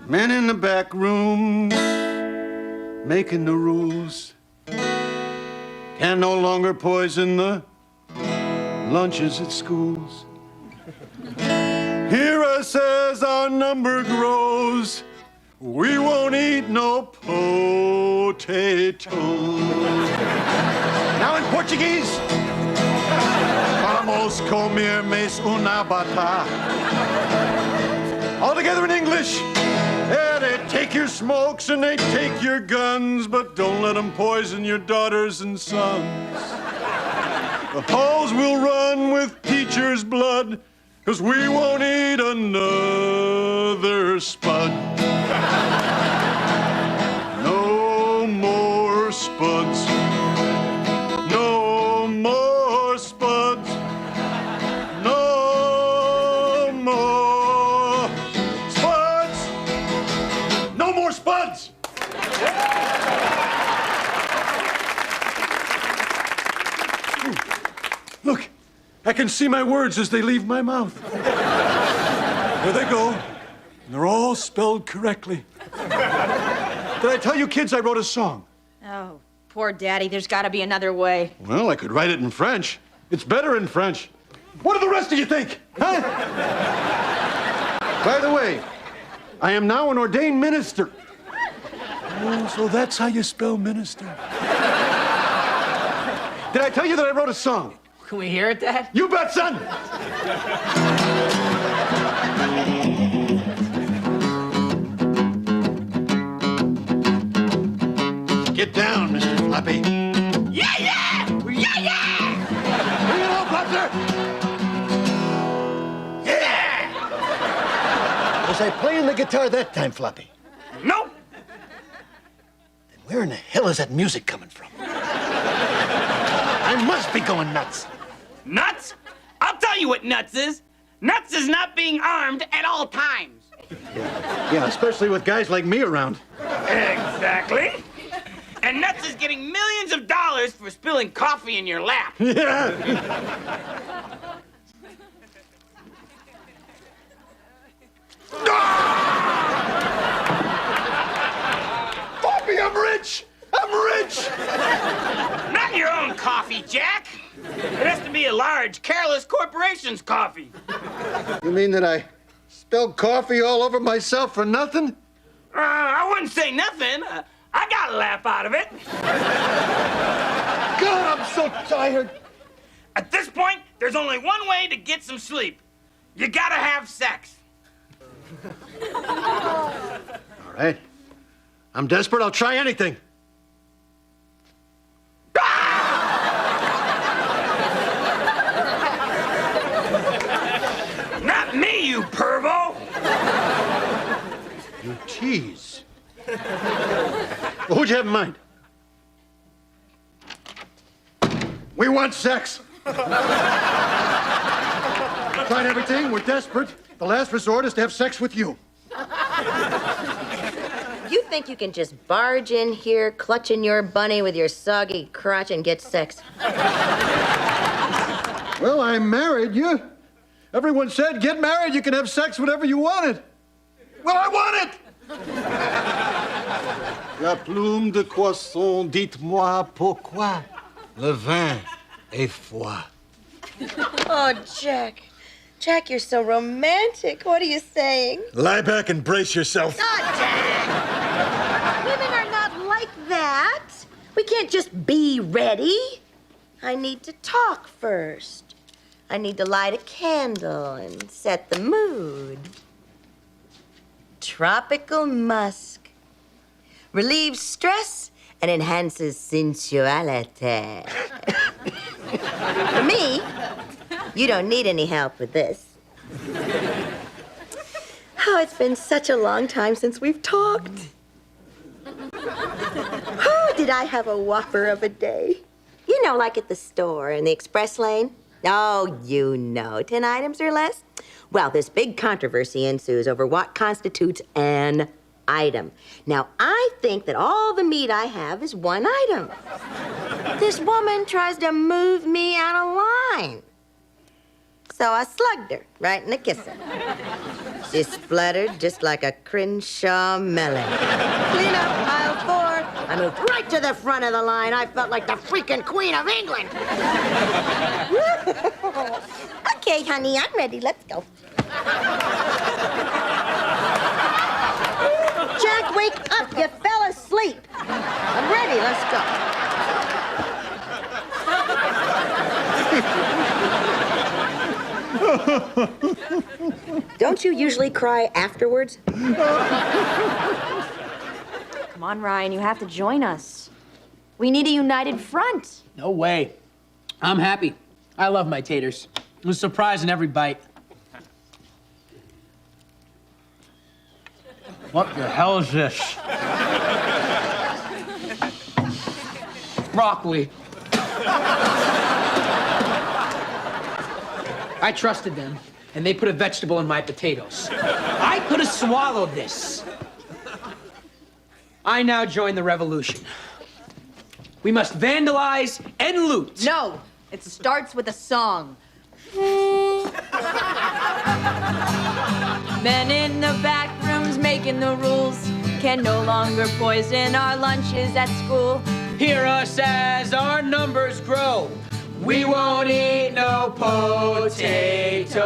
Men in the back room making the rules. Can no longer poison the lunches at schools. Hear us as our number grows. We won't eat no potatoes. Now in Portuguese. Vamos comerme una bata. All together in English. Yeah, they take your smokes and they take your guns, but don't let them poison your daughters and sons. The halls will run with teachers' blood, 'cause we won't eat another spud. No more spuds. No more spuds. No more spuds. No more spuds. Look, I can see my words as they leave my mouth. There they go. And they're all spelled correctly. Did I tell you kids I wrote a song? Oh, poor Daddy. There's got to be another way. Well, I could write it in French. It's better in French. What do the rest of you think? Huh? By the way, I am now an ordained minister. Oh, so that's how you spell minister. Did I tell you that I wrote a song? Can we hear it, Dad? You bet, son! Get down, Mr. Flappy. Yeah, yeah! Yeah, yeah! Bring it on, Buster! Yeah! Was I playing the guitar that time, Flappy? Nope! Then where in the hell is that music coming from? I must be going nuts. Nuts? I'll tell you what nuts is. Nuts is not being armed at all times. Yeah, especially with guys like me around. Exactly. And nuts is getting millions of dollars for spilling coffee in your lap. Yeah. Bobby, I'm rich! I'm rich! Not your own coffee, Jack. It has to be a large, careless corporation's coffee. You mean that I spilled coffee all over myself for nothing? I wouldn't say nothing. I got a laugh out of it. God, I'm so tired. At this point, there's only one way to get some sleep. You gotta have sex. All right. I'm desperate. I'll try anything. Not me, you pervo! You tease. Well, who'd you have in mind? We want sex. Tried everything. We're desperate. The last resort is to have sex with you. You think you can just barge in here, clutching your bunny with your soggy crotch and get sex? Well, I married you. Everyone said, get married, you can have sex whenever you wanted. Well, I want it! La plume de poisson, dites-moi pourquoi le vin est froid. Oh, Jack. Jack, you're so romantic. What are you saying? Lie back and brace yourself. Oh, Jack! Women are not like that. We can't just be ready. I need to talk first. I need to light a candle and set the mood. Tropical musk relieves stress and enhances sensuality. For me, you don't need any help with this. Oh, it's been such a long time since we've talked. Oh, did I have a whopper of a day? You know, like at the store in the express lane. Oh, you know, 10 items or less. Well, this big controversy ensues over what constitutes an item. Now, I think that all the meat I have is one item. This woman tries to move me out of line. So I slugged her right in the kisser. She splattered just like a Crenshaw melon. Clean up aisle 4. I moved right to the front of the line. I felt like the freaking Queen of England. Okay, honey, I'm ready. Let's go. Jack, wake up. You fell asleep. I'm ready. Let's go. Don't you usually cry afterwards? Come on, Ryan, you have to join us. We need a united front. No way. I'm happy. I love my taters. It was surprising every bite. What the hell is this? Broccoli. I trusted them, and they put a vegetable in my potatoes. I could have swallowed this. I now join the revolution. We must vandalize and loot. No, it starts with a song. Men in the back rooms making the rules can no longer poison our lunches at school. Hear us as our numbers grow. We won't eat no potatoes.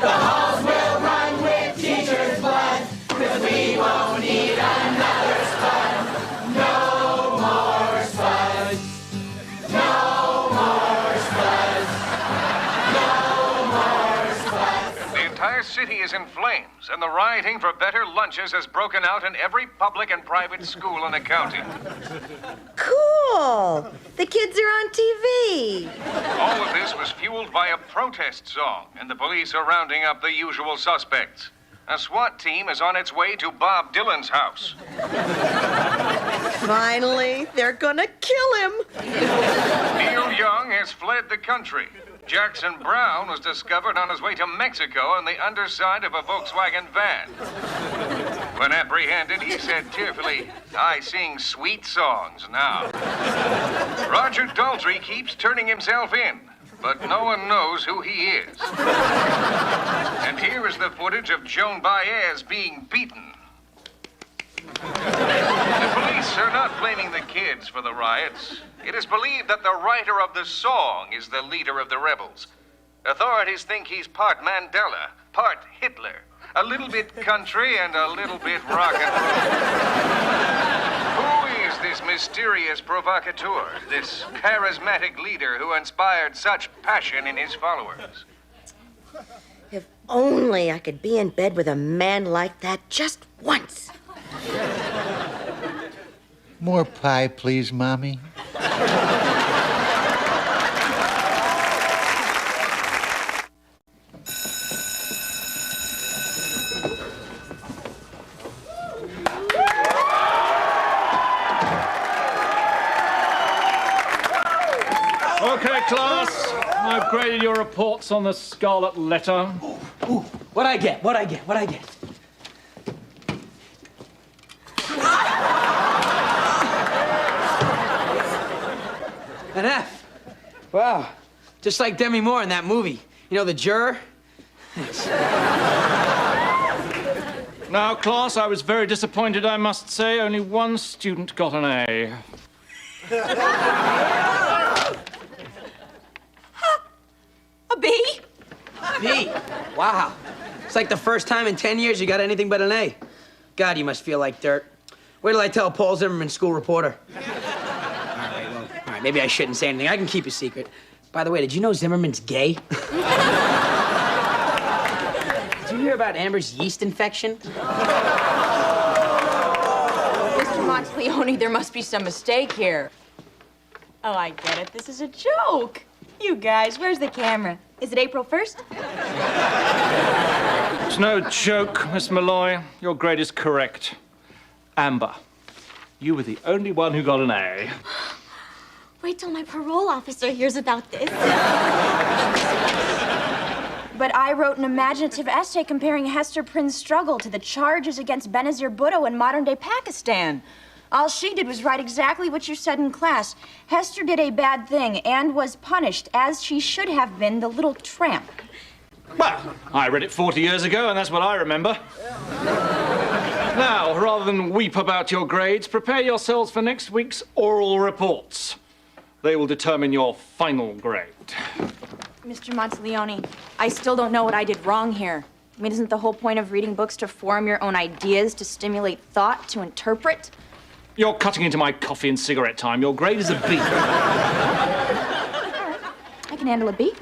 The halls will run with teachers' blood, 'cause we won't eat another spud. No more spuds. No more spuds. No more spuds. The entire city is in flames, and the rioting for better lunches has broken out in every public and private school in the county. Cool. The kids are on TV. All of this was fueled by a protest song, and the police are rounding up the usual suspects. A SWAT team is on its way to Bob Dylan's house. Finally, they're gonna kill him. Neil Young has fled the country. Jackson Brown was discovered on his way to Mexico on the underside of a Volkswagen van. When apprehended, he said tearfully, "I sing sweet songs now." Roger Daltrey keeps turning himself in, but no one knows who he is. And here is the footage of Joan Baez being beaten. The police are not blaming the kids for the riots. It is believed that the writer of the song is the leader of the rebels. Authorities think he's part Mandela, part Hitler, a little bit country and a little bit rock and roll. Who is this mysterious provocateur, this charismatic leader who inspired such passion in his followers? If only I could be in bed with a man like that just once. More pie, please, Mommy. Okay, class. I've graded your reports on the scarlet letter. What'd I get? What'd I get? What'd I get? An F. Wow. Just like Demi Moore in that movie. You know, The Juror? Now, class, I was very disappointed, I must say. Only one student got an A. A B? B. Wow. It's like the first time in 10 years you got anything but an A. God, you must feel like dirt. Wait till I tell Paul Zimmerman, school reporter. All right, maybe I shouldn't say anything. I can keep a secret. By the way, did you know Zimmerman's gay? Did you hear about Amber's yeast infection? Mr. Monteleone, there must be some mistake here. Oh, I get it. This is a joke. You guys, where's the camera? Is it April 1st? It's no joke, Miss Malloy. Your grade is correct. Amber, you were the only one who got an A. Wait till my parole officer hears about this. But I wrote an imaginative essay comparing Hester Prynne's struggle to the charges against Benazir Bhutto in modern-day Pakistan. All she did was write exactly what you said in class. Hester did a bad thing and was punished, as she should have been, the little tramp. Well, I read it 40 years ago, and that's what I remember. Now, rather than weep about your grades, prepare yourselves for next week's oral reports. They will determine your final grade. Mr. Monteleone, I still don't know what I did wrong here. I mean, isn't the whole point of reading books to form your own ideas, to stimulate thought, to interpret? You're cutting into my coffee and cigarette time. Your grade is a B. I can handle a B.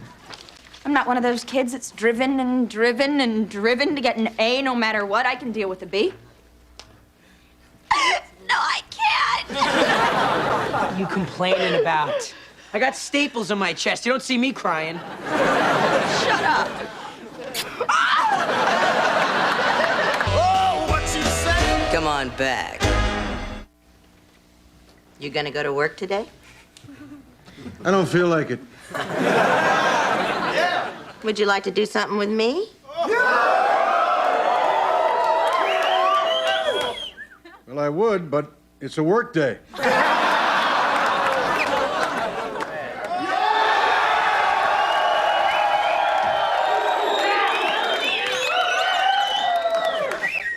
I'm not one of those kids that's driven and driven and driven to get an A no matter what. I can deal with a B. No, I can't. What are you complaining about? I got staples on my chest. You don't see me crying. Shut up. Oh, what you say? Come on back. You gonna go to work today? I don't feel like it. Would you like to do something with me? Well, I would, but it's a work day.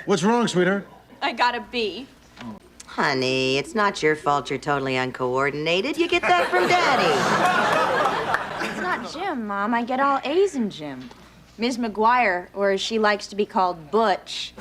What's wrong, sweetheart? I got a B. Honey, it's not your fault you're totally uncoordinated. You get that from Daddy. It's not gym, Mom. I get all A's in gym. Ms. McGuire, or as she likes to be called, Butch,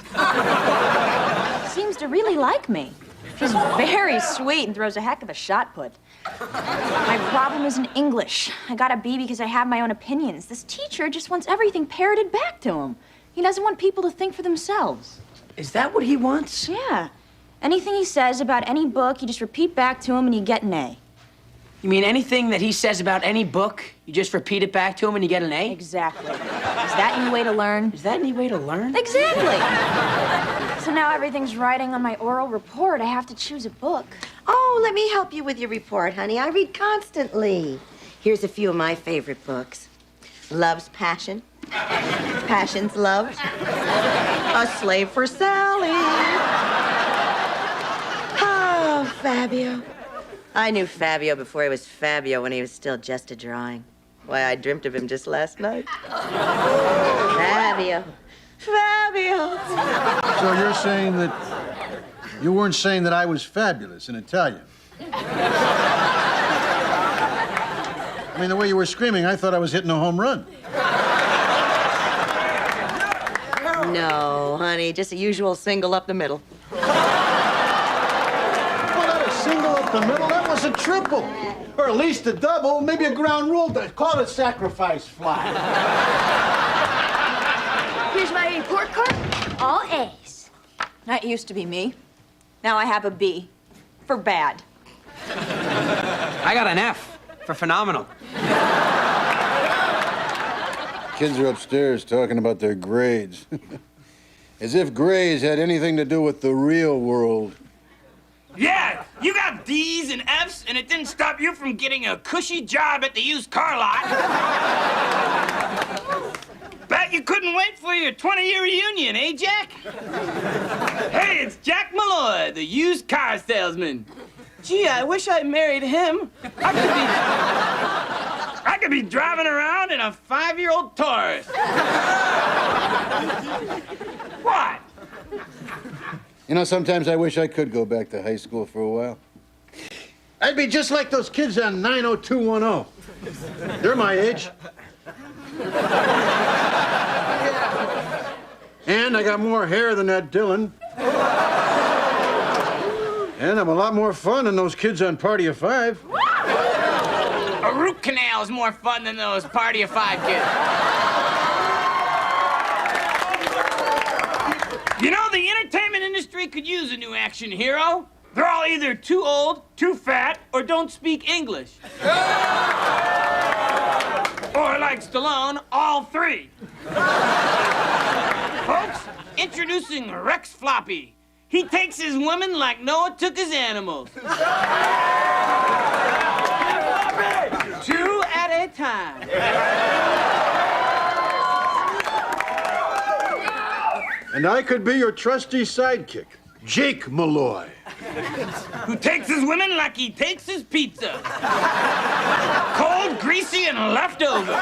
seems to really like me. She's very sweet and throws a heck of a shot put. My problem is in English. I got a B because I have my own opinions. This teacher just wants everything parroted back to him. He doesn't want people to think for themselves. Is that what he wants? Yeah. Anything he says about any book, you just repeat back to him and you get an A. You mean anything that he says about any book, you just repeat it back to him and you get an A? Exactly. Is that any way to learn? Is that any way to learn? Exactly. So now everything's writing on my oral report. I have to choose a book. Oh, let me help you with your report, honey. I read constantly. Here's a few of my favorite books. Love's Passion. Passion's Love. A Slave for Sally. Oh, Fabio. I knew Fabio before he was Fabio when he was still just a drawing. Why, I dreamt of him just last night. Fabio. Fabio. So you're saying that you weren't saying that I was fabulous in Italian? I mean, the way you were screaming, I thought I was hitting a home run. No, honey, just a usual single up the middle. Well, not a single up the middle, that was a triple. Or at least a double, maybe a ground rule. Call it sacrifice fly. Here's my report card. All A's. That used to be me. Now I have a B. For bad. I got an F for phenomenal. Kids are upstairs talking about their grades. As if grades had anything to do with the real world. Yeah, you got D's and F's, and it didn't stop you from getting a cushy job at the used car lot. Bet you couldn't wait for your 20-year reunion, eh, Jack? Hey, it's Jack Malloy, the used car salesman. Gee, I wish I married him. I could be driving around in a 5-year-old Taurus. What? You know, sometimes I wish I could go back to high school for a while. I'd be just like those kids on 90210. They're my age. And I got more hair than that Dylan. And I'm a lot more fun than those kids on Party of Five. A root canal is more fun than those Party of Five kids. You know, the entertainment industry could use a new action hero. They're all either too old, too fat, or don't speak English. Or like Stallone, all three. Folks, introducing Rex Floppy. He takes his women like Noah took his animals. 2 at a time. And I could be your trusty sidekick, Jake Malloy. Who takes his women like he takes his pizza. Cold, greasy, and leftover.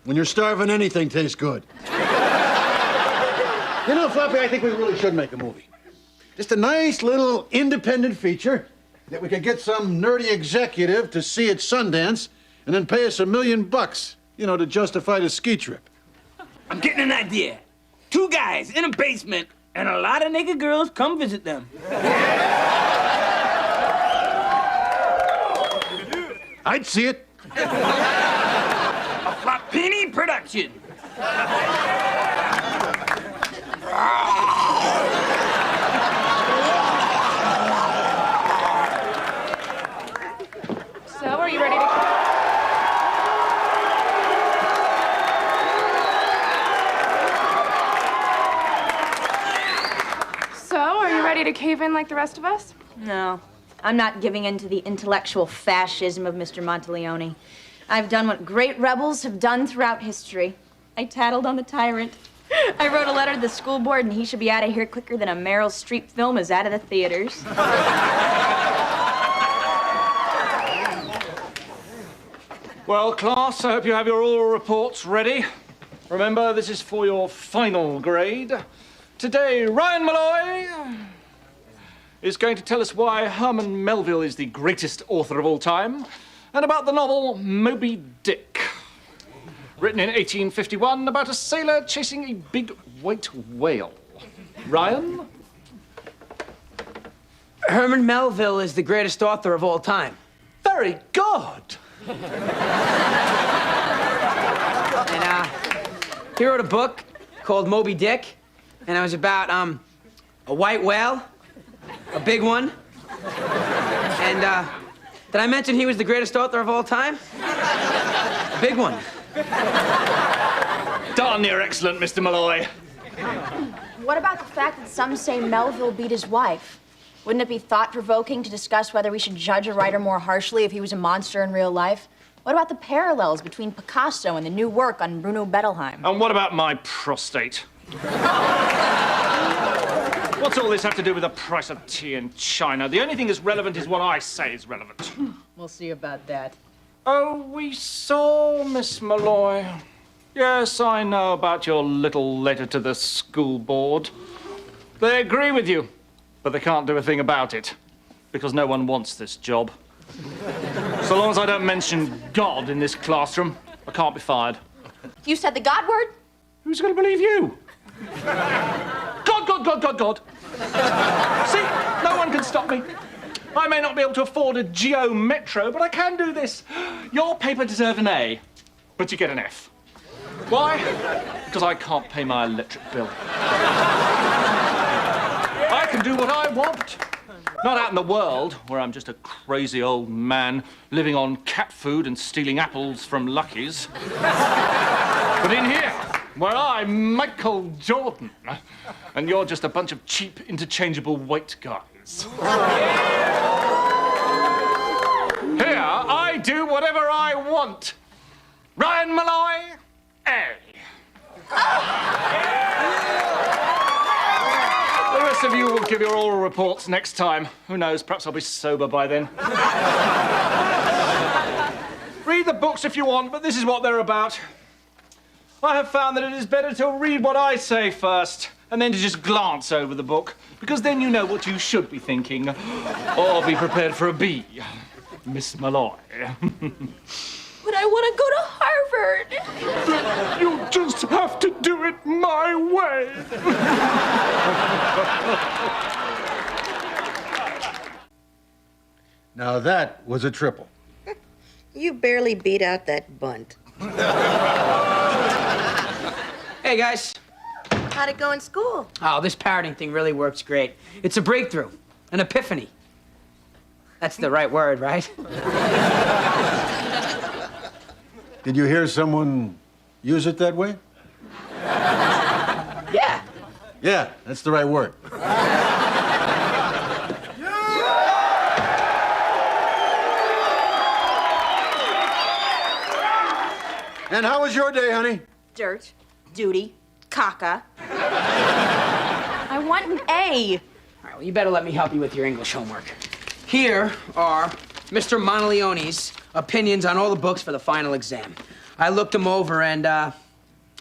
When you're starving, anything tastes good. You know, Floppy, I think we really should make a movie. Just a nice little independent feature that we could get some nerdy executive to see at Sundance and then pay us $1 million, you know, to justify the ski trip. I'm getting an idea. 2 guys in a basement and a lot of naked girls come visit them. I'd see it. A flat penny production. So, are you ready to... So, are you ready to cave in like the rest of us? No, I'm not giving in to the intellectual fascism of Mr. Monteleone. I've done what great rebels have done throughout history. I tattled on the tyrant. I wrote a letter to the school board, and he should be out of here quicker than a Meryl Streep film is out of the theaters. Well, class, I hope you have your oral reports ready. Remember, this is for your final grade. Today, Ryan Malloy is going to tell us why Herman Melville is the greatest author of all time, and about the novel Moby Dick, written in 1851 about a sailor chasing a big white whale. Ryan? Herman Melville is the greatest author of all time. Very good. And he wrote a book called Moby Dick, and it was about a white whale, a big one. And did I mention he was the greatest author of all time? A big one. Darn near excellent, Mr. Malloy. What about the fact that some say Melville beat his wife? Wouldn't it be thought-provoking to discuss whether we should judge a writer more harshly if he was a monster in real life? What about the parallels between Picasso and the new work on Bruno Bettelheim? And what about my prostate? What's all this have to do with the price of tea in China? The only thing that's relevant is what I say is relevant. We'll see about that. Oh, we saw, Miss Malloy. Yes, I know about your little letter to the school board. They agree with you, but they can't do a thing about it, because no one wants this job. So long as I don't mention God in this classroom, I can't be fired. You said the God word? Who's going to believe you? God, God, God, God, God. See, no one can stop me. I may not be able to afford a Geo Metro, but I can do this. Your paper deserved an A, but you get an F. Why? Because I can't pay my electric bill. I can do what I want. Not out in the world, where I'm just a crazy old man living on cat food and stealing apples from Lucky's. But in here, where I'm Michael Jordan, and you're just a bunch of cheap, interchangeable white guys. Here, I do whatever I want. Ryan Malloy, A. The rest of you will give your oral reports next time. Who knows, perhaps I'll be sober by then. Read the books if you want, but this is what they're about. I have found that it is better to read what I say first, and then to just glance over the book, because then you know what you should be thinking. Or be prepared for a B, Miss Malloy. But I want to go to Harvard. You just have to do it my way. Now that was a triple. You barely beat out that bunt. Hey, guys. How'd it go in school? Oh, this parroting thing really works great. It's a breakthrough, an epiphany. That's the right word, right? Did you hear someone use it that way? Yeah. Yeah, that's the right word. And how was your day, honey? Dirt, duty, caca. I want an A. All right, well, you better let me help you with your English homework. Here are Mr. Monteleone's opinions on all the books for the final exam. I looked them over, and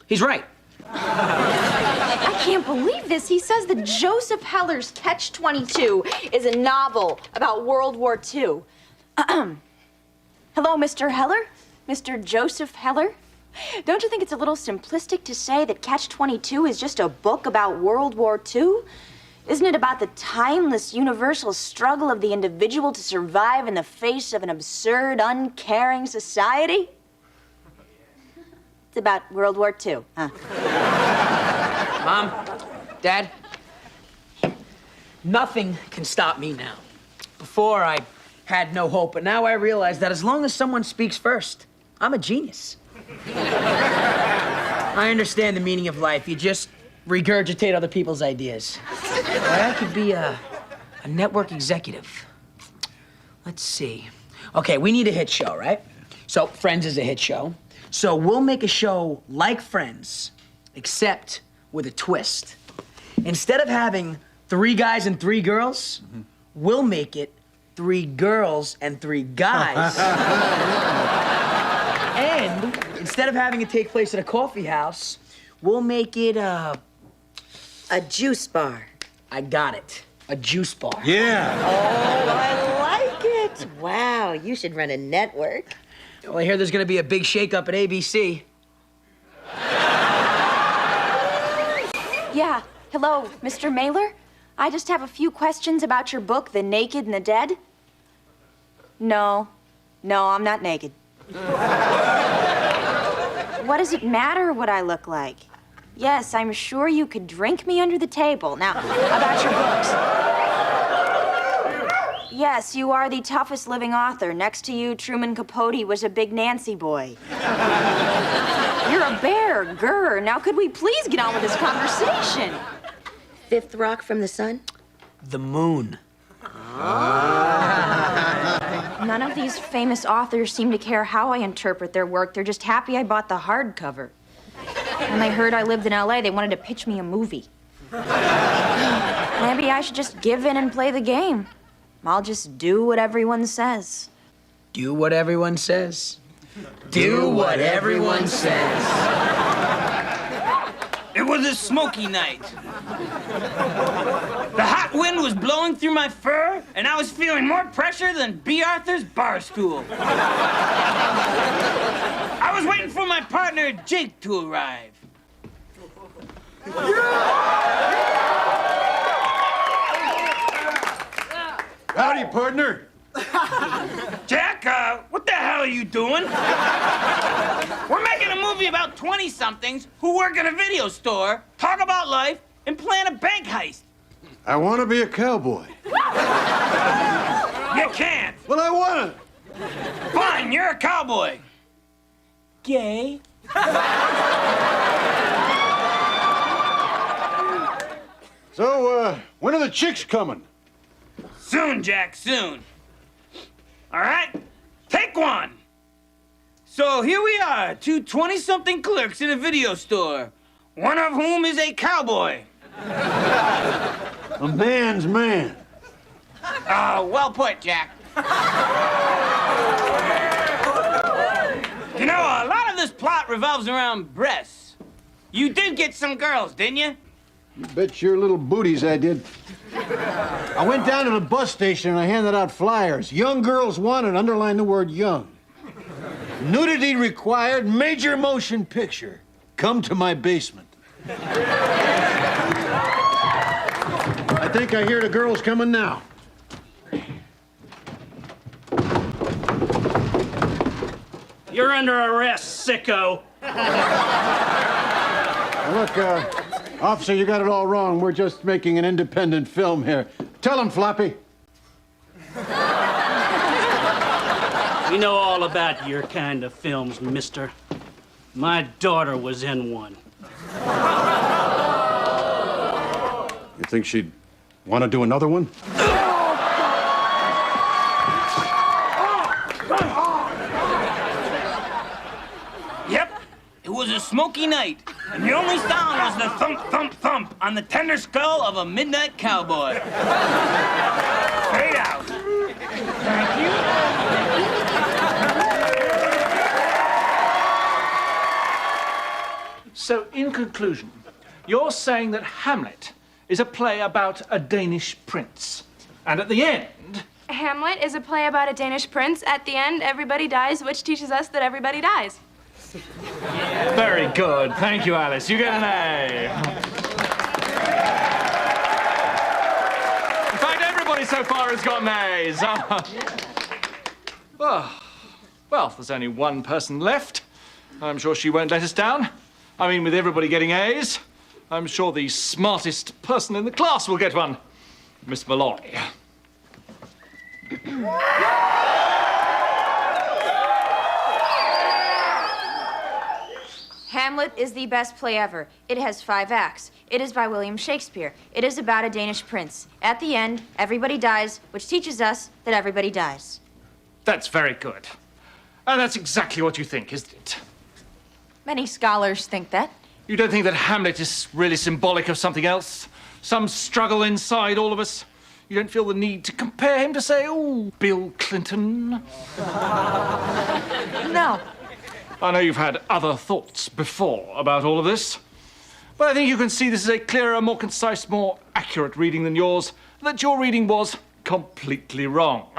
he's right. I can't believe this. He says that Joseph Heller's Catch-22 is a novel about World War II. Hello, Mr. Heller? Mr. Joseph Heller? Don't you think it's a little simplistic to say that Catch-22 is just a book about World War II? Isn't it about the timeless, universal struggle of the individual to survive in the face of an absurd, uncaring society? It's about World War II, huh? Mom, Dad, nothing can stop me now. Before, I had no hope, but now I realize that as long as someone speaks first, I'm a genius. I understand the meaning of life. You just regurgitate other people's ideas. I could be a network executive. Let's see. Okay, we need a hit show, right? So Friends is a hit show. So we'll make a show like Friends, except with a twist. Instead of having 3 guys and 3 girls, we'll make it 3 girls and 3 guys. And instead of having it take place at a coffee house, we'll make it a juice bar. I got it. A juice bar. Yeah. Oh, I like it. Wow, you should run a network. Well, I hear there's gonna be a big shakeup at ABC. Yeah, hello, Mr. Mailer? I just have a few questions about your book, The Naked and the Dead. No, I'm not naked. What does it matter what I look like? Yes, I'm sure you could drink me under the table. Now, about your books. Yes, you are the toughest living author. Next to you, Truman Capote was a big Nancy boy. You're a bear, grr. Now, could we please get on with this conversation? 5th rock from the sun? The moon. None of these famous authors seem to care how I interpret their work. They're just happy I bought the hardcover. When they heard I lived in LA, they wanted to pitch me a movie. Maybe I should just give in and play the game. I'll just do what everyone says. Do what everyone says. Do what everyone says. It was a smoky night. The hot wind was blowing through my fur, and I was feeling more pressure than B. Arthur's bar stool. I was waiting for my partner, Jake, to arrive. Howdy, partner. Jack, what the hell are you doing? We're making a movie about 20-somethings who work at a video store, talk about life, and plan a bank heist. I want to be a cowboy. You can't. Well, I want to. Fine, you're a cowboy. Gay. So, when are the chicks coming? Soon, Jack, soon. All right, take one. So here we are, 2 20-something clerks in a video store, one of whom is a cowboy. A man's man. Well put, Jack. You know, a lot of this plot revolves around breasts. You did get some girls, didn't you? You bet your little booties I did. I went down to the bus station and I handed out flyers. Young girls wanted, underline the word young. Nudity required, major motion picture. Come to my basement. I think I hear the girls coming now. You're under arrest, sicko. Now look, officer, you got it all wrong. We're just making an independent film here. Tell him, Floppy. We know all about your kind of films, mister. My daughter was in one. You think she'd want to do another one? Yep, it was a smoky night, and the only sound was the thump, thump, thump on the tender skull of a midnight cowboy. Fade out. Thank you. So, in conclusion, you're saying that Hamlet is a play about a Danish prince. And at the end... Hamlet is a play about a Danish prince. At the end, everybody dies, which teaches us that everybody dies. Very good. Thank you, Alice. You get an A. so far has gotten A's. Well, there's only one person left. I'm sure she won't let us down. I mean, with everybody getting A's, I'm sure the smartest person in the class will get one. Miss Malloy. Hamlet is the best play ever. It has 5 acts. It is by William Shakespeare. It is about a Danish prince. At the end, everybody dies, which teaches us that everybody dies. That's very good. And that's exactly what you think, isn't it? Many scholars think that. You don't think that Hamlet is really symbolic of something else? Some struggle inside all of us? You don't feel the need to compare him to, say, oh, Bill Clinton? No. I know you've had other thoughts before about all of this, but I think you can see this is a clearer, more concise, more accurate reading than yours, that your reading was completely wrong.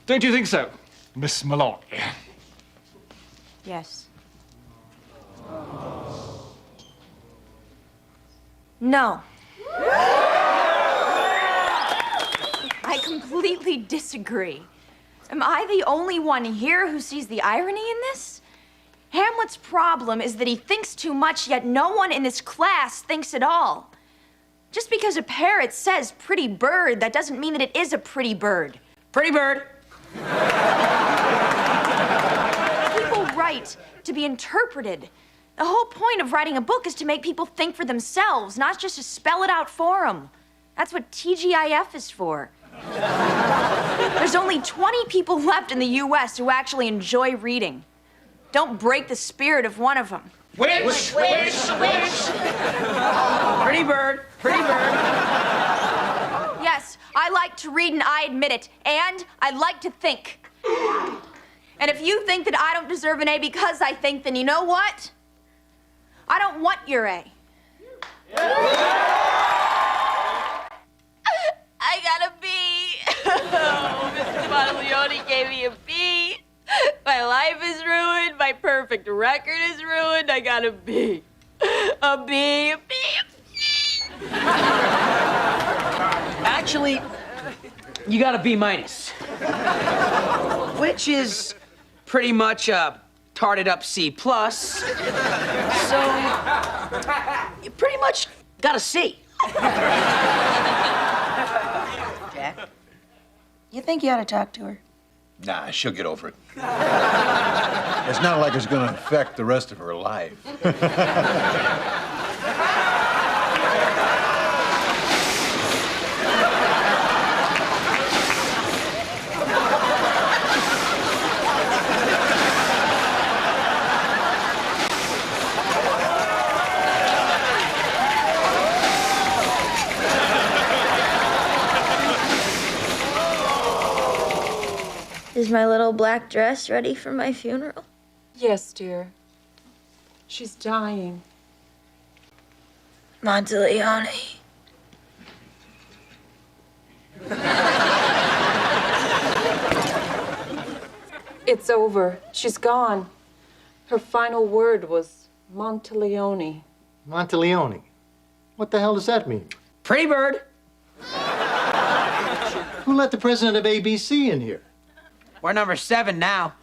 Don't you think so, Miss Malloy? Yes. No. I completely disagree. Am I the only one here who sees the irony in this? Hamlet's problem is that he thinks too much, yet no one in this class thinks at all. Just because a parrot says pretty bird, that doesn't mean that it is a pretty bird. Pretty bird. People write to be interpreted. The whole point of writing a book is to make people think for themselves, not just to spell it out for them. That's what TGIF is for. There's only 20 people left in the US who actually enjoy reading. Don't break the spirit of one of them. Which? Pretty bird. Pretty bird. Yes, I like to read and I admit it. And I like to think. And if you think that I don't deserve an A because I think, then you know what? I don't want your A. I got a B. Oh, Mr. Monteleone gave me a B. My life is ruined. My perfect record is ruined. I got a B. A B, a B, a B. Actually, you got a B minus. Which is pretty much a tarted up C plus. So, you pretty much got a C. Jack, you think you ought to talk to her? Nah, she'll get over it. It's not like it's gonna affect the rest of her life. Is my little black dress ready for my funeral? Yes, dear. She's dying. Monteleone. It's over. She's gone. Her final word was Monteleone. Monteleone? What the hell does that mean? Pretty bird. Who let the president of ABC in here? We're number 7 now.